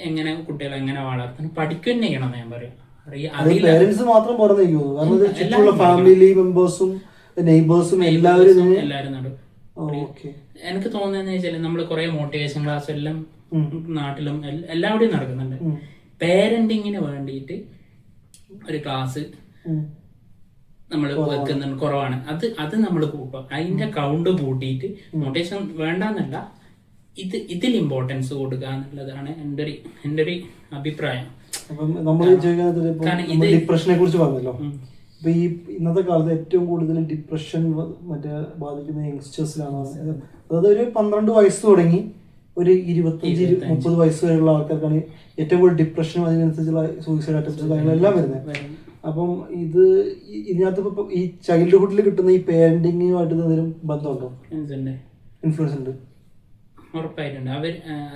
Speaker 2: എങ്ങനെ കുട്ടികളെ എങ്ങനെ വളർത്തണം പഠിക്കുക ചെയ്യണം ഞാൻ പറയാം.
Speaker 1: പേരന്റ്സ് മാത്രം പറഞ്ഞു, കാരണം ഫാമിലി മെമ്പേഴ്സും നെയ്ബേഴ്സും എല്ലാവരും
Speaker 2: നടും. എനിക്ക് തോന്നുന്നതെന്ന് വെച്ചാൽ നമ്മള് കുറെ മോട്ടിവേഷൻ ക്ലാസ് എല്ലാം നാട്ടിലും എല്ലാവിടെയും നടക്കുന്നുണ്ട്. പേരന്റിങ്ങിന് വേണ്ടിയിട്ട് ഒരു ക്ലാസ് നമ്മൾ വെക്കുന്നുണ്ട്, കുറവാണ്. അത് നമ്മൾ കൂട്ടുക, അതിന്റെ കൗണ്ട് കൂട്ടിയിട്ട് മോട്ടിവേഷൻ വേണ്ടെന്നല്ല, ഇതിൽ ഇമ്പോർട്ടൻസ് കൊടുക്കുക എന്നുള്ളതാണ് എൻ്റെ ഒരു അഭിപ്രായം.
Speaker 1: അപ്പം നമ്മൾ ഡിപ്രഷനെ കുറിച്ച് പറഞ്ഞല്ലോ. ഇപ്പൊ ഈ ഇന്നത്തെ കാലത്ത് ഏറ്റവും കൂടുതൽ ഡിപ്രഷൻ ബാധിക്കുന്ന യങ്സ്റ്റേഴ്സിലാണ്. അതായത് ഒരു 12 വയസ്സ് തുടങ്ങി ഒരു 25-30 വയസ്സ് വരെയുള്ള ആൾക്കാർക്കാണ് ഏറ്റവും കൂടുതൽ ഡിപ്രഷനും അതിനനുസരിച്ചുള്ള സൂയിസൈഡ് അറ്റംപ്റ്റ്സ് കാര്യങ്ങളെല്ലാം വരുന്നത്. അപ്പം ഇതിനകത്ത് ഇപ്പൊ ഈ ചൈൽഡ്ഹുഡിൽ കിട്ടുന്ന ഈ പേരന്റിങ്ങുമായിട്ട് എന്തെങ്കിലും ബന്ധമുണ്ടോ? ഇൻഫ്ലുവൻസ് ഉണ്ട്,
Speaker 2: ഉറപ്പായിട്ടുണ്ട്.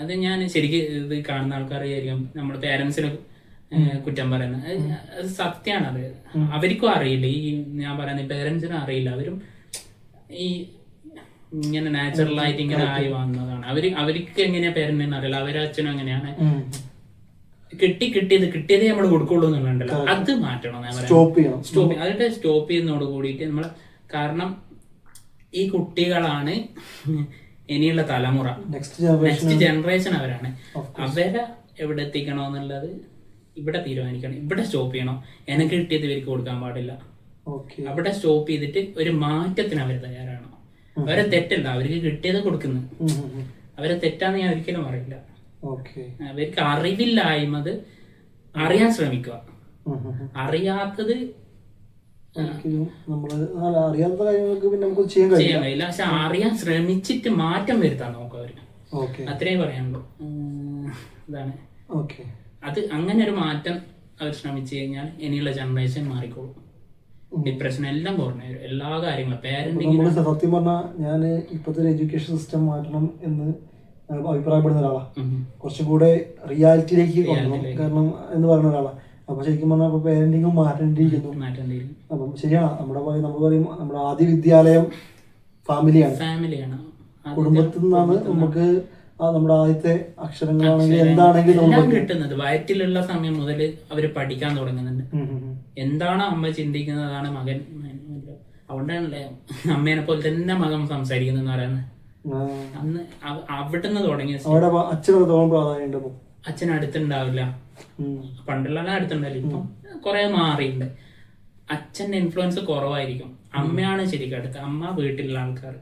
Speaker 2: അത് ഞാൻ ശരിക്കും ഇത് കാണുന്ന ആൾക്കാർ വിചാരിക്കും നമ്മുടെ പേരൻസിന് കുറ്റം പറയുന്നത്. അത് സത്യമാണ്. അത് അവർക്കും അറിയില്ല. ഈ ഞാൻ പറയുന്ന പേരൻസിനും അറിയില്ല. അവരും ഈ ഇങ്ങനെ നാച്ചുറലായിട്ട് ഇങ്ങനെ ആയി വന്നതാണ്. അവർക്ക് എങ്ങനെയാ പേരന്റിന് അറിയില്ല. അവരെ അച്ഛനും എങ്ങനെയാണ് കിട്ടിയതേ നമ്മൾ കൊടുക്കുള്ളൂ എന്നുണ്ടല്ലോ. അത് മാറ്റണം. അതിന്റെ സ്റ്റോപ്പ് ചെയ്യുന്നതോട് കൂടിയിട്ട് നമ്മൾ, കാരണം ഈ കുട്ടികളാണ് ഇനിയുള്ള തലമുറ, നെക്സ്റ്റ് ജനറേഷൻ അവരാണ്. അവരെ എവിടെ എത്തിക്കണമെന്നുള്ളത് ഇവിടെ തീരുമാനിക്കണം. ഇവിടെ സ്റ്റോപ്പ് ചെയ്യണം. എനിക്ക് കിട്ടിയത് ഇവർക്ക് കൊടുക്കാൻ പാടില്ല. അവിടെ സ്റ്റോപ്പ് ചെയ്തിട്ട് ഒരു മാറ്റത്തിന് അവർ തയ്യാറാണോ? അവരെ തെറ്റല്ല, അവർക്ക് കിട്ടിയത് കൊടുക്കുന്നു. അവരെ തെറ്റാന്ന് ഞാൻ ഒരിക്കലും അറിയില്ല. അവർക്ക് അറിവില്ലായ്മത് അറിയാൻ ശ്രമിക്കുക. അറിയാത്തത്
Speaker 1: അറിയാത്ത കാര്യങ്ങൾക്ക് പിന്നെ നമുക്ക് ചെയ്യാൻ
Speaker 2: കഴിയില്ല. പക്ഷെ അറിയാൻ ശ്രമിച്ചിട്ട് മാറ്റം വരുത്താൻ നോക്കുക അവര്. അത്രയും പറയാനുള്ളൂ. ഇതാണ് അത്. അങ്ങനെ ഒരു മാറ്റം അവർ ശ്രമിച്ചു കഴിഞ്ഞാൽ ഇനിയുള്ള ജനറേഷൻ മാറിക്കോളും. ഡിപ്രഷൻ എല്ലാം കുറഞ്ഞു വരും. എല്ലാ കാര്യങ്ങളും പേരന്റിങ്.
Speaker 1: സത്യം പറഞ്ഞാൽ ഞാൻ ഇപ്പോഴത്തെ എഡ്യൂക്കേഷൻ സിസ്റ്റം മാറ്റണം എന്ന് അഭിപ്രായപ്പെടുന്ന ഒരാളാണ്. കുറച്ചും കൂടെ റിയാലിറ്റിയിലേക്ക് കൊണ്ടുവരണം കാരണം എന്ന് പറയുന്ന ഒരാളാണ്. അപ്പൊ ശരിക്കും പറഞ്ഞാൽ പേരന്റിങ്ങും മാറ്റേണ്ടിയിരിക്കുന്നു. അപ്പം ശരിയാണ്. നമ്മൾ പറയും നമ്മുടെ ആദ്യ വിദ്യാലയം ഫാമിലിയാണ്. കുടുംബത്തിൽ നിന്നാണ് നമുക്ക് നമ്മുടെ ആദ്യത്തെ അക്ഷരങ്ങളാണെങ്കിൽ എന്താണെങ്കിലും
Speaker 2: കിട്ടുന്നത്. വയറ്റിലുള്ള സമയം മുതൽ അവര് പഠിക്കാൻ തുടങ്ങുന്നുണ്ട്. എന്താണോ അമ്മ ചിന്തിക്കുന്നത് അതാണ് മകൻ. അതുകൊണ്ടാണല്ലേ അമ്മേനെ പോലെ തന്നെ മകൻ സംസാരിക്കുന്ന പറയുന്നത്. അന്ന് അവിടുന്ന് തുടങ്ങിയ അച്ഛൻ അടുത്തുണ്ടാവില്ല. പണ്ടുള്ള അടുത്തുണ്ടാവില്ല. ഇപ്പം കുറെ മാറിയിട്ടുണ്ട്. അച്ഛന്റെ ഇൻഫ്ലുവൻസ് കുറവായിരിക്കും. അമ്മയാണ് ശരിക്കും അടുത്ത്. അമ്മ വീട്ടിലുള്ള ആൾക്കാർ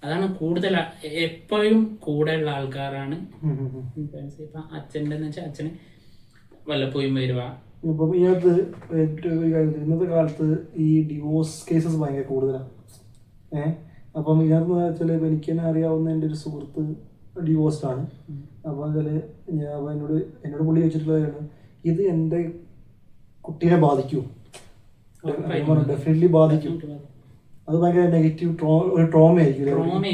Speaker 2: അതാണ് കൂടുതൽ. എപ്പോഴും കൂടെയുള്ള ആൾക്കാരാണ് ഇൻഫ്ലുവൻസ്. ഇപ്പൊ അച്ഛൻ്റെ എന്ന് വെച്ചാൽ അച്ഛന് വല്ലപ്പോഴും വരുക.
Speaker 1: ഇപ്പം ഇന്നത്തെ കാലത്ത് ഈ ഡിവോഴ്സ് കേസസ് ഭയങ്കര കൂടുതലാണ്. അപ്പം ഇതിനകത്ത് വെച്ചാൽ ഇപ്പം എനിക്ക് തന്നെ അറിയാവുന്ന എൻ്റെ ഒരു സുഹൃത്ത് ഡിവോഴ്സ്ഡ് ആണ്. അപ്പം വെച്ചാൽ എന്നോട് പുള്ളി വെച്ചിട്ടുള്ളതാണ്, ഇത് എൻ്റെ കുട്ടീനെ ബാധിക്കും. ഡെഫിനറ്റ്ലി ബാധിക്കും. അത് ഭയങ്കര നെഗറ്റീവ് ഒരു ട്രോമ ആയിരിക്കും.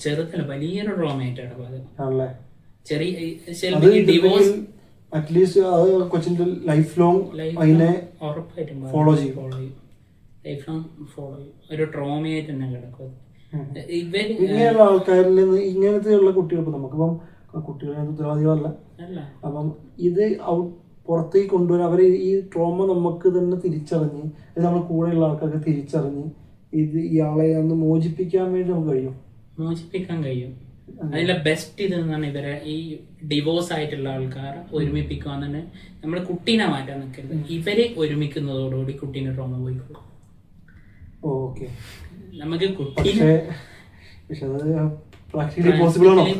Speaker 2: ചെറുതല്ല, വലിയൊരു ട്രോമയായിട്ടാണ്.
Speaker 1: അറ്റ്ലീസ്റ്റ് അത് കൊച്ചിന്റെ ലൈഫ് ലോങ് അതിനെ ഫോളോ ചെയ്യും.
Speaker 2: ഒരു ട്രോമയായിട്ട് തന്നെ കിടക്കും.
Speaker 1: ഇങ്ങനെയുള്ള ആൾക്കാരിൽ നിന്ന് ഇങ്ങനത്തെയുള്ള കുട്ടികൾ നമുക്കിപ്പം കുട്ടികളെ ഉത്തരവാദികളല്ല. അപ്പം ഇത് പുറത്തേക്ക് കൊണ്ടുവരാൻ അവർ ഈ ട്രോമ നമുക്ക് തന്നെ തിരിച്ചറിഞ്ഞ് നമ്മൾ കൂടെയുള്ള ആൾക്കാർക്ക് തിരിച്ചറിഞ്ഞ് ഇത് ഇയാളെ ഒന്ന് മോചിപ്പിക്കാൻ വേണ്ടി നമുക്ക്
Speaker 2: മോചിപ്പിക്കാൻ കഴിയും. അതിലെ ബെസ്റ്റ് ഇതെന്നാണ് ഇവരെ ഈ ഡിവോഴ്സ് ആയിട്ടുള്ള ആൾക്കാരെ ഒരുമിപ്പിക്കുക തന്നെ. നമ്മൾ കുട്ടീനെ മാറ്റാൻ നിൽക്കരുത്. ഇവരെ ഒരുമിക്കുന്നതോടുകൂടി കുട്ടീനെ ട്രോമ പോയിക്കോളും. നമുക്ക്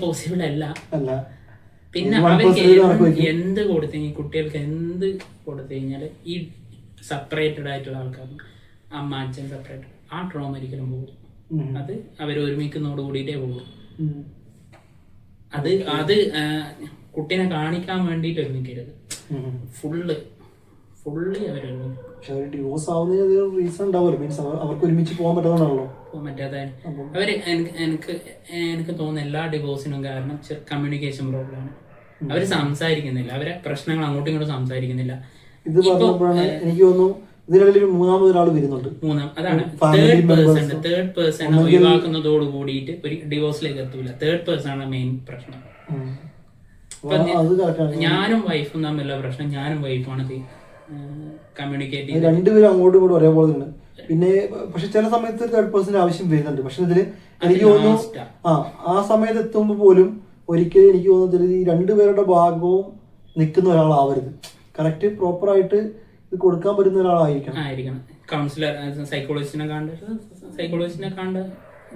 Speaker 2: പോസിബിൾ അല്ല. പിന്നെ അവർക്ക് എന്ത് കൊടുത്തു കുട്ടികൾക്ക് എന്ത് കൊടുത്തു കഴിഞ്ഞാൽ ഈ സെപ്പറേറ്റഡ് ആയിട്ടുള്ള ആൾക്കാർ, അമ്മ അച്ഛൻ സെപ്പറേറ്റഡ്, ആ ട്രോമ ഒരിക്കലും പോകും. അത് അവർ ഒരുമിക്കുന്നതോട് കൂടിയിട്ടേ പോകും. അത് കുട്ടീനെ കാണിക്കാൻ വേണ്ടിയിട്ട് ഒരുമിക്കരുത്. ഫുള്ളി അവരൊരുമിക്കും.
Speaker 1: ഡിവോഴ്സ് ആവുന്നതിന് റീസൺ ഉണ്ടാവുമല്ലോ. മീൻസ് അവർക്ക് ഒരുമിച്ച് പോകാൻ പറ്റാതാണല്ലോ.
Speaker 2: പോകാൻ പറ്റാതെ അവര് എനിക്ക് തോന്നുന്ന എല്ലാ ഡിവോഴ്സിനും കാരണം കമ്മ്യൂണിക്കേഷൻ പ്രോബ്ലമാണ്. അവര് സംസാരിക്കുന്നില്ല. അവരെ പ്രശ്നങ്ങൾ അങ്ങോട്ടും ഇങ്ങോട്ടും സംസാരിക്കുന്നില്ല.
Speaker 1: ഇത് പറഞ്ഞപ്പോഴാണ് എനിക്ക് തോന്നുന്നു ഇതിനിടയിൽ മൂന്നാമതൊരാൾ വരുന്നുണ്ട്.
Speaker 2: അതാണ് തേർഡ് പേഴ്സൺ ഒഴിവാക്കുന്നതോട് കൂടിയിട്ട് ഒരു ഡിവോഴ്സിലേക്ക് എത്തൂല. തേർഡ് പേഴ്സൺ ആണ് മെയിൻ പ്രശ്നം. ഞാനും വൈഫും തമ്മിലുള്ള പ്രശ്നം ഞാനും വൈഫാണ് കമ്മ്യൂണിക്കേറ്റ് ചെയ്യുന്നത്.
Speaker 1: രണ്ടുപേരും അങ്ങോട്ടും ഇങ്ങോട്ടും ഒരേപോലെ തന്നെ. പിന്നെ പക്ഷെ ചില സമയത്ത് തേർഡ് പേഴ്സൺ ആവശ്യം വരുന്നുണ്ട്. പക്ഷെ ഇതില് എനിക്ക് തോന്നുന്നു ആ സമയത്ത് എത്തുമ്പോൾ പോലും ഒരിക്കലും എനിക്ക് തോന്നുന്നത് ഈ രണ്ടുപേരുടെ ഭാഗവും നിൽക്കുന്ന ഒരാളാവരുത്. കറക്റ്റ് പ്രോപ്പർ ആയിട്ട് ഇത് കൊടുക്കാൻ പറ്റുന്ന ഒരാളായിരിക്കണം.
Speaker 2: കൗൺസിലർ, സൈക്കോളജിസ്റ്റിനെ കണ്ട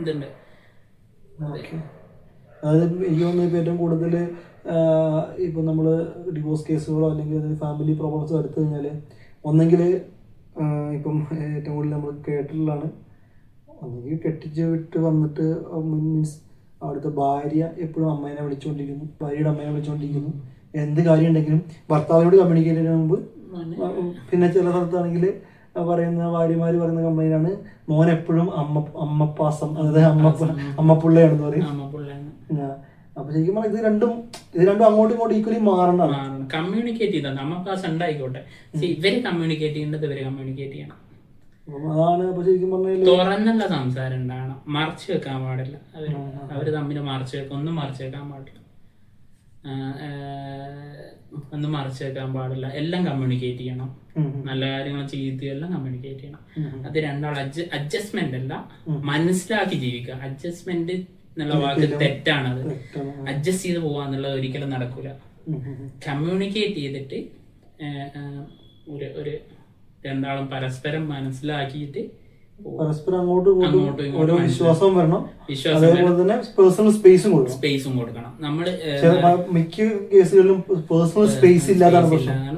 Speaker 2: ഇതുണ്ട്.
Speaker 1: അതായത് എനിക്ക് തോന്നുന്നു ഇപ്പോൾ ഏറ്റവും കൂടുതൽ ഇപ്പം നമ്മൾ ഡിവോഴ്സ് കേസുകളോ അല്ലെങ്കിൽ ഫാമിലി പ്രോബ്ലംസോ എടുത്തു കഴിഞ്ഞാൽ ഒന്നെങ്കിൽ ഇപ്പം ഏറ്റവും കൂടുതൽ നമ്മൾ കേട്ടിട്ടുള്ളതാണ്, ഒന്നെങ്കിൽ കെട്ടിച്ച് വിട്ട് വന്നിട്ട് മീൻസ് അവിടുത്തെ ഭാര്യ എപ്പോഴും അമ്മേനെ വിളിച്ചുകൊണ്ടിരിക്കുന്നു, ഭാര്യയുടെ അമ്മേനെ വിളിച്ചുകൊണ്ടിരിക്കുന്നു. എന്ത് കാര്യം ഉണ്ടെങ്കിലും ഭർത്താവിനോട് കമ്മ്യൂണിക്കേറ്റ് ചെയ്യുന്നതിന് മുമ്പ്. പിന്നെ ചില സ്ഥലത്താണെങ്കിൽ പറയുന്ന ഭാര്യമാര് പറയുന്ന കംപ്ലൈൻ്റാണ് മോൻ എപ്പോഴും അമ്മപ്പാസം, അതായത് അമ്മപ്പുള്ളയാണെന്ന് പറയും. അപ്പൊ ശരിക്കും പറഞ്ഞാൽ ഇത് രണ്ടും അങ്ങോട്ടും ഇങ്ങോട്ടും ഈക്വലി മാറണം.
Speaker 2: കമ്മ്യൂണിക്കേറ്റ് ചെയ്താൽ അമ്മപ്പാസം ഉണ്ടായിക്കോട്ടെ, ഇവര് കമ്മ്യൂണിക്കേറ്റ് ചെയ്യേണ്ടത് ഇവര് കമ്മ്യൂണിക്കേറ്റ് ചെയ്യണം.
Speaker 1: അതാണ് ഇപ്പൊ ശരിക്കും പറഞ്ഞാൽ
Speaker 2: തുറന്നുള്ള സംസാരം ഉണ്ടാവണം, മറച്ചു വെക്കാൻ പാടില്ല. അവര് തമ്മിൽ മറച്ചു വെക്കാൻ, ഒന്നും മറച്ചു വെക്കാൻ പാടില്ല, ഒന്നും മറച്ചു വെക്കാൻ പാടില്ല. എല്ലാം കമ്മ്യൂണിക്കേറ്റ് ചെയ്യണം, നല്ല കാര്യങ്ങൾ ചീത്തയും എല്ലാം കമ്മ്യൂണിക്കേറ്റ് ചെയ്യണം. അത് രണ്ടാൾ അഡ്ജസ്റ്റ്മെന്റ് അല്ല, മനസ്സിലാക്കി ജീവിക്കുക. അഡ്ജസ്റ്റ്മെന്റ് എന്നുള്ള വാക്ക് തെറ്റാണത്. അഡ്ജസ്റ്റ് ചെയ്ത് പോവാന്നുള്ളത് ഒരിക്കലും നടക്കൂല. കമ്മ്യൂണിക്കേറ്റ് ചെയ്തിട്ട് ഒരു രണ്ടാളും പരസ്പരം മനസ്സിലാക്കിയിട്ട്
Speaker 1: പരസ്പരം അങ്ങോട്ടും ഓരോ വിശ്വാസവും വരണം. അതേപോലെ തന്നെ പേഴ്സണൽ സ്പേസും കൊടുക്കണം. നമ്മള് മിക്ക കേസുകളിലും പേഴ്സണൽ സ്പേസ് ഇല്ലാതാണ്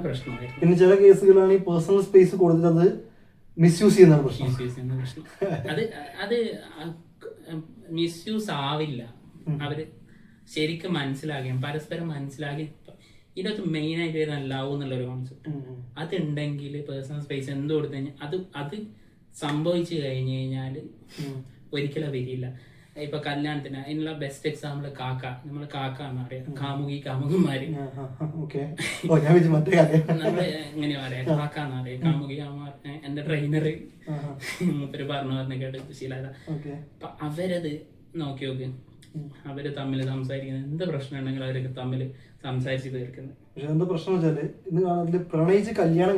Speaker 1: പ്രശ്നം. പിന്നെ ചില കേസുകളാണ് ഈ പേഴ്സണൽ സ്പേസ് കൊടുത്തിട്ട് അത് മിസ്യൂസ് ചെയ്യുന്നതാണ് പ്രശ്നം.
Speaker 2: അത് മിസ്യൂസ് ആവില്ല. അവര് ശരിക്കും മനസ്സിലാക്കി, പരസ്പരം മനസ്സിലാക്കി. ഇതിനകത്ത് മെയിൻ ആയിട്ട് വരുന്ന ലവ് എന്നുള്ളൊരു കോൺസെപ്റ്റ് അതുണ്ടെങ്കിൽ പേഴ്സണൽ സ്പേസ് എന്ത് കൊടുത്തു കഴിഞ്ഞാൽ അത് സംഭവിച്ചു കഴിഞ്ഞു കഴിഞ്ഞാല് ഒരിക്കലും വരില്ല. ഇപ്പൊ കല്യാണത്തിന് അതിനുള്ള ബെസ്റ്റ് എക്സാമ്പിൾ നമ്മള് കാക്ക എന്ന് പറയാം, കാമുകന്മാര് നമ്മള് എങ്ങനെയാ പറയാ, കാക്ക എന്ന് പറയാം, കാമുകിമാർ. എന്റെ ട്രെയിനറ് മൂപ്പര് പറഞ്ഞു കേട്ട് ശീലാത. അപ്പൊ അവരത് നോക്കി നോക്ക്, അവര് തമ്മിൽ സംസാരിക്കുന്നത് എന്ത് പ്രശ്നം ഉണ്ടെങ്കിലും അവരൊക്കെ തമ്മിൽ സംസാരിച്ച് തീർക്കുന്നത്.
Speaker 1: പക്ഷെ എന്താ പ്രശ്നം വെച്ചാല് ഇന്ന് കാണുന്നത് പ്രണയിച്ച് കല്യാണം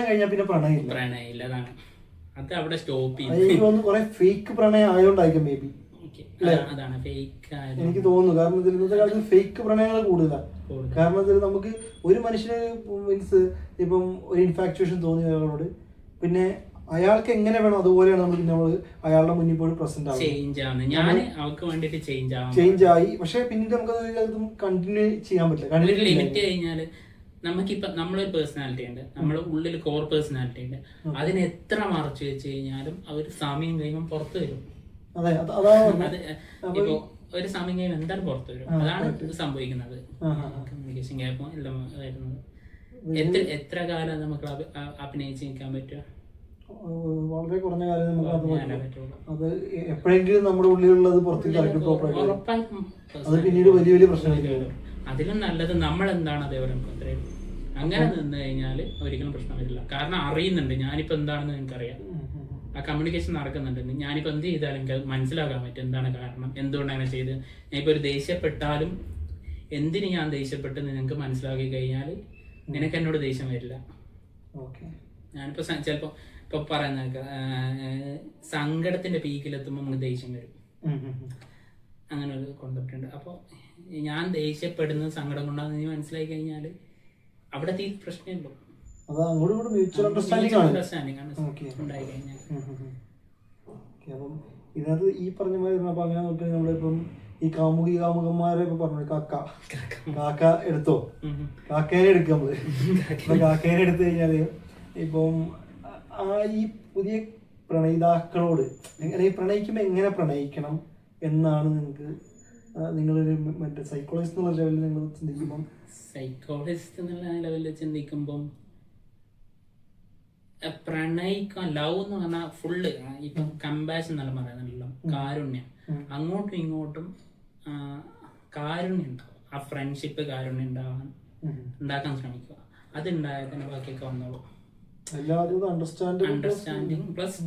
Speaker 1: കഴിഞ്ഞാൽ പിന്നെ
Speaker 2: പ്രണയമില്ല. അതാണ് അത് അവിടെ സ്റ്റോപ്പ്
Speaker 1: ചെയ്യും. കുറെ ഫേക്ക് പ്രണയം ആയതുകൊണ്ടായിരിക്കും മേ ബി.
Speaker 2: അതാണ് ഫേക്ക് ആയത്
Speaker 1: എനിക്ക് തോന്നുന്നു. കാരണം ഇന്നത്തെ കാലത്ത് ഫേക്ക് പ്രണയങ്ങൾ കൂടുതലാണ്. കാരണം നമുക്ക് ഒരു മനുഷ്യന് മീൻസ് ഇപ്പം ഒരു ഇൻഫാക്ച്വേഷൻ തോന്നിയ ഒരാളോട് പിന്നെ അയാൾക്ക് എങ്ങനെ വേണം അതുപോലെയാണ് നമ്മൾ പിന്നെ അയാളുടെ മുന്നിൽ പോയി പ്രസന്റ് ചേഞ്ച് ആയി. പക്ഷെ പിന്നീട് നമുക്ക് കണ്ടിന്യൂ ചെയ്യാൻ പറ്റില്ല.
Speaker 2: ലിമിറ്റ് കഴിഞ്ഞാല് നമുക്കിപ്പോ നമ്മളൊരു പേഴ്സണാലിറ്റി ഉണ്ട്, നമ്മുടെ ഉള്ളിൽ കോർ പേഴ്സണാലിറ്റി ഉണ്ട്. അതിനെ എത്ര മറച്ചു വെച്ച് കഴിഞ്ഞാലും അവർ സമയം കഴിയുമ്പോൾ പുറത്തു വരും. ഇപ്പൊ ഒരു സമയം കഴിയുമ്പോൾ എന്തായാലും പുറത്തു വരും. അതാണ് സംഭവിക്കുന്നത്. കമ്മ്യൂണിക്കേഷൻ ഗ്യാപ്പും എല്ലാം വരുന്നത്. എത്ര കാലം നമുക്ക് അഭിനയിച്ച് നിൽക്കാൻ പറ്റുക?
Speaker 1: വളരെ കുറഞ്ഞ കാലം നമുക്ക് അത് എപ്പോഴെങ്കിലും നമ്മുടെ ഉള്ളിലുള്ളത് പുറത്തേക്ക് അത് പിന്നീട് വലിയ വലിയ പ്രശ്നങ്ങൾ.
Speaker 2: അതിലും നല്ലത് നമ്മൾ എന്താണ് അതേപോലെ അങ്ങനെ നിന്ന് കഴിഞ്ഞാൽ ഒരിക്കലും പ്രശ്നം വരില്ല. കാരണം അറിയുന്നുണ്ട് ഞാനിപ്പോ എന്താണെന്ന് എനിക്കറിയാം, ആ കമ്മ്യൂണിക്കേഷൻ നടക്കുന്നുണ്ട്. ഞാനിപ്പോ എന്ത് ചെയ്താലും എനിക്ക് മനസ്സിലാക്കാൻ പറ്റും എന്താണ് കാരണം, എന്തുകൊണ്ടാണ് ചെയ്ത്. ഞാനിപ്പോ ഒരു ദേഷ്യപ്പെട്ടാലും എന്തിന് ഞാൻ ദേഷ്യപ്പെട്ടെന്ന് നിനക്ക് മനസ്സിലാക്കി കഴിഞ്ഞാൽ നിനക്ക് എന്നോട് ദേഷ്യം വരില്ല. ഞാനിപ്പോ ചിലപ്പോ ഇപ്പൊ പറയുന്ന സങ്കടത്തിന്റെ പീക്കിലെത്തുമ്പോൾ നമുക്ക് ദേഷ്യം വരും. അങ്ങനെ ഒരു കോൺസെപ്റ്റ് ഉണ്ട്. അപ്പോൾ ഞാൻ ദേഷ്യപ്പെടുന്നത് സങ്കടം കൊണ്ടാന്ന് നീ മനസ്സിലാക്കി കഴിഞ്ഞാൽ അവിടെ പ്രശ്നമുള്ളൂ. അണ്ടർസ്റ്റാൻഡിംഗ് ആണ് ഉണ്ടായി കഴിഞ്ഞാൽ.
Speaker 1: അപ്പം ഇതിനകത്ത് ഈ പറഞ്ഞ മാതിരി അങ്ങനെ നോക്കിയാൽ നമ്മളിപ്പം ഈ കാമുകന്മാരെ ഇപ്പൊ പറഞ്ഞു കാക്ക എടുത്തോ, കാക്കേനെ എടുക്കാം നമ്മള്. കാക്കേനെ എടുത്തു കഴിഞ്ഞാല് ഇപ്പം ഈ പുതിയ പ്രണയിതാക്കളോട് പ്രണയിക്കുമ്പോൾ എങ്ങനെ പ്രണയിക്കണം എന്നാണ് നിങ്ങളൊരു മറ്റേ സൈക്കോളജിസ്റ്റ് എന്നുള്ള ലെവലിൽ നിങ്ങൾ ചിന്തിക്കുമ്പം?
Speaker 2: സൈക്കോളജിസ്റ്റ് എന്നുള്ള ലെവലിൽ ചിന്തിക്കുമ്പം പ്രണയിക്കാൻ ലവ് എന്ന് പറഞ്ഞാൽ ഫുള്ള് ഇപ്പം കമ്പാഷൻ എന്നല്ല പറയുന്നല്ലോ, കാരുണ്യം. അങ്ങോട്ടും ഇങ്ങോട്ടും കാരുണ്യം ഉണ്ടാവും. ആ ഫ്രണ്ട്ഷിപ്പ് കാരുണ്യം ഉണ്ടാക്കാൻ ശ്രമിക്കുക. അതുണ്ടായാൽ തന്നെ ബാക്കിയൊക്കെ വന്നോളൂ. അണ്ടർസ്റ്റാൻഡിങ് പ്ലസ്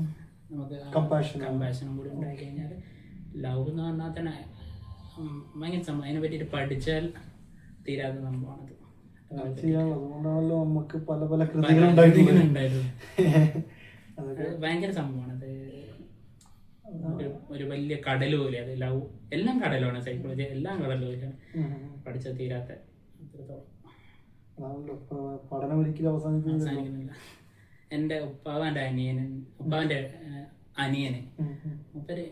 Speaker 2: നമുക്ക് കമ്പാഷനും കൂടി ഉണ്ടായി കഴിഞ്ഞാൽ ലവ് എന്ന് പറഞ്ഞാൽ തന്നെ ഭയങ്കര സംഭവം. അതിനെ പറ്റിയിട്ട് പഠിച്ചാൽ തീരാത്ത സംഭവമാണത്.
Speaker 1: അതുകൊണ്ടാണല്ലോ നമുക്ക് പല പല
Speaker 2: ഭയങ്കര സംഭവമാണത്. ഒരു വലിയ കടൽ പോലെ അത് ലവ്. എല്ലാം കടലാണ്, സൈക്കോളജി എല്ലാം കടൽ പോലെയാണ്. പഠിച്ചാൽ തീരാത്ത
Speaker 1: പഠനം ഒരിക്കലും
Speaker 2: അവസാനിക്കുന്നില്ല. എൻ്റെ ഉപ്പാവൻ്റെ അനിയനും ഉപ്പാവൻ്റെ അനിയന്. മൂപ്പര്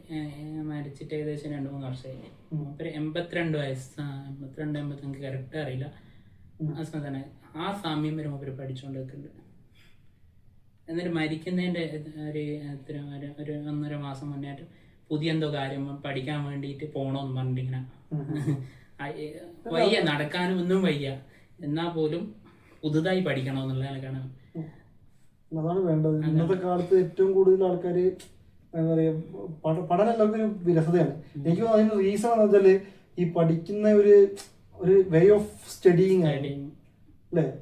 Speaker 2: മരിച്ചിട്ട് ഏകദേശം 2-3 വർഷമായി. മൂപ്പര് 82 വയസ്സ്, 82-85 കറക്റ്റ് അറിയില്ല. ആ സമയത്ത് തന്നെ ആ സമയം വരെ മൂപ്പര് പഠിച്ചുകൊണ്ട് നിൽക്കുന്നുണ്ട്. എന്നിട്ട് മരിക്കുന്നതിൻ്റെ ഒരു 1.5 മാസം മുന്നേറ്റ് പുതിയ എന്തോ കാര്യം പഠിക്കാൻ വേണ്ടിയിട്ട് പോകണമെന്ന് പറഞ്ഞിട്ടിങ്ങനെ വയ്യ, നടക്കാനും ഒന്നും വയ്യ, എന്നാൽ പോലും പുതുതായി പഠിക്കണമെന്നുള്ള ആൾക്കാണ്.
Speaker 1: അതാണ് വേണ്ടത്. ഇന്നത്തെ കാലത്ത് ഏറ്റവും കൂടുതൽ ആൾക്കാർ എന്താ പറയാ, പഠനം എല്ലാവർക്കും ഒരു വിരസതയാണ്. എനിക്ക് അതിന് റീസൺ എന്ന് വെച്ചാല് ഈ പഠിക്കുന്ന ഒരു വേ ഓഫ് സ്റ്റഡിങ് അല്ലേ?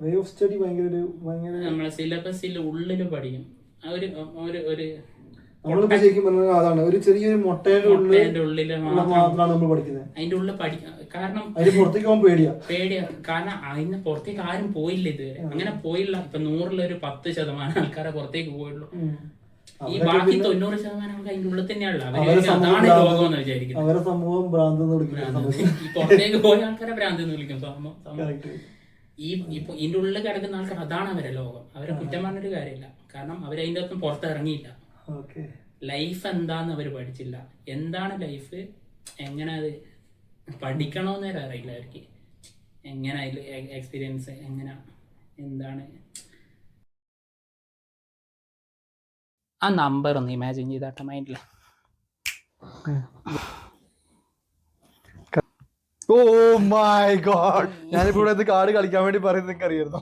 Speaker 1: വേ ഓഫ് സ്റ്റഡി ഭയങ്കര
Speaker 2: നമ്മളെ സിലബസിൽ ഉള്ളിൽ പഠിക്കും.
Speaker 1: നമ്മളിപ്പോ ശരിക്കും പറഞ്ഞാൽ അതാണ് ഒരു ചെറിയൊരു മുട്ടയുടെ ഉള്ളിൽ മാത്രമാണ് നമ്മൾ പഠിക്കുന്നത്.
Speaker 2: അതിന്റെ ഉള്ളിൽ പഠിക്കാം. കാരണം
Speaker 1: അതിന് പുറത്തേക്ക് പോകാൻ പേടിയാ.
Speaker 2: കാരണം അതിന് പുറത്തേക്ക് ആരും പോയില്ല ഇതുവരെ. അങ്ങനെ പോയില്ല. ഇപ്പൊ 100-ൽ 10% ആൾക്കാരെ പുറത്തേക്ക് പോയുള്ളൂ. ഈ ബാക്കി 90% ആൾക്കാർ അതിന്റെ ഉള്ളിൽ തന്നെയാണല്ലോ. അതാണ് ലോകം എന്ന് വിചാരിക്കുന്നത്.
Speaker 1: അവരെ സമൂഹം ഭ്രാന്ത് എന്ന് വിളിക്കുന്നത്.
Speaker 2: ഈ പുറത്തേക്ക് പോയ ആൾക്കാരെ ഭ്രാന്ത് എന്ന് വിളിക്കും. ഇപ്പൊ ഇതിന്റെ ഉള്ളിൽ കിടക്കുന്ന ആൾക്കാർ അതാണ് അവരെ ലോകം. അവരെ കുറ്റം പറഞ്ഞൊരു കാര്യമില്ല. കാരണം അവരതിൻ്റെ അകത്തും പുറത്തിറങ്ങിയില്ല. ലൈഫ് എന്താന്ന് അവർ പഠിച്ചില്ല. എന്താണ് ലൈഫ്, എങ്ങനെ അത് പഠിക്കണമെന്ന് വരെ അറിയില്ല അവർക്ക്. എങ്ങനെ അതിൽ എക്സ്പീരിയൻസ് എങ്ങനെ എന്താണ്. ആ നമ്പർ ഒന്ന് ഇമാജിൻ ചെയ്താട്ട മൈൻഡിൽ.
Speaker 1: ഓ മൈ ഗോഡ്, ഞാനിപ്പോ ഇവിടെ കാർഡ് കളിക്കാൻ വേണ്ടി പറയുന്നത് നിങ്ങൾക്ക് അറിയായിരുന്നു.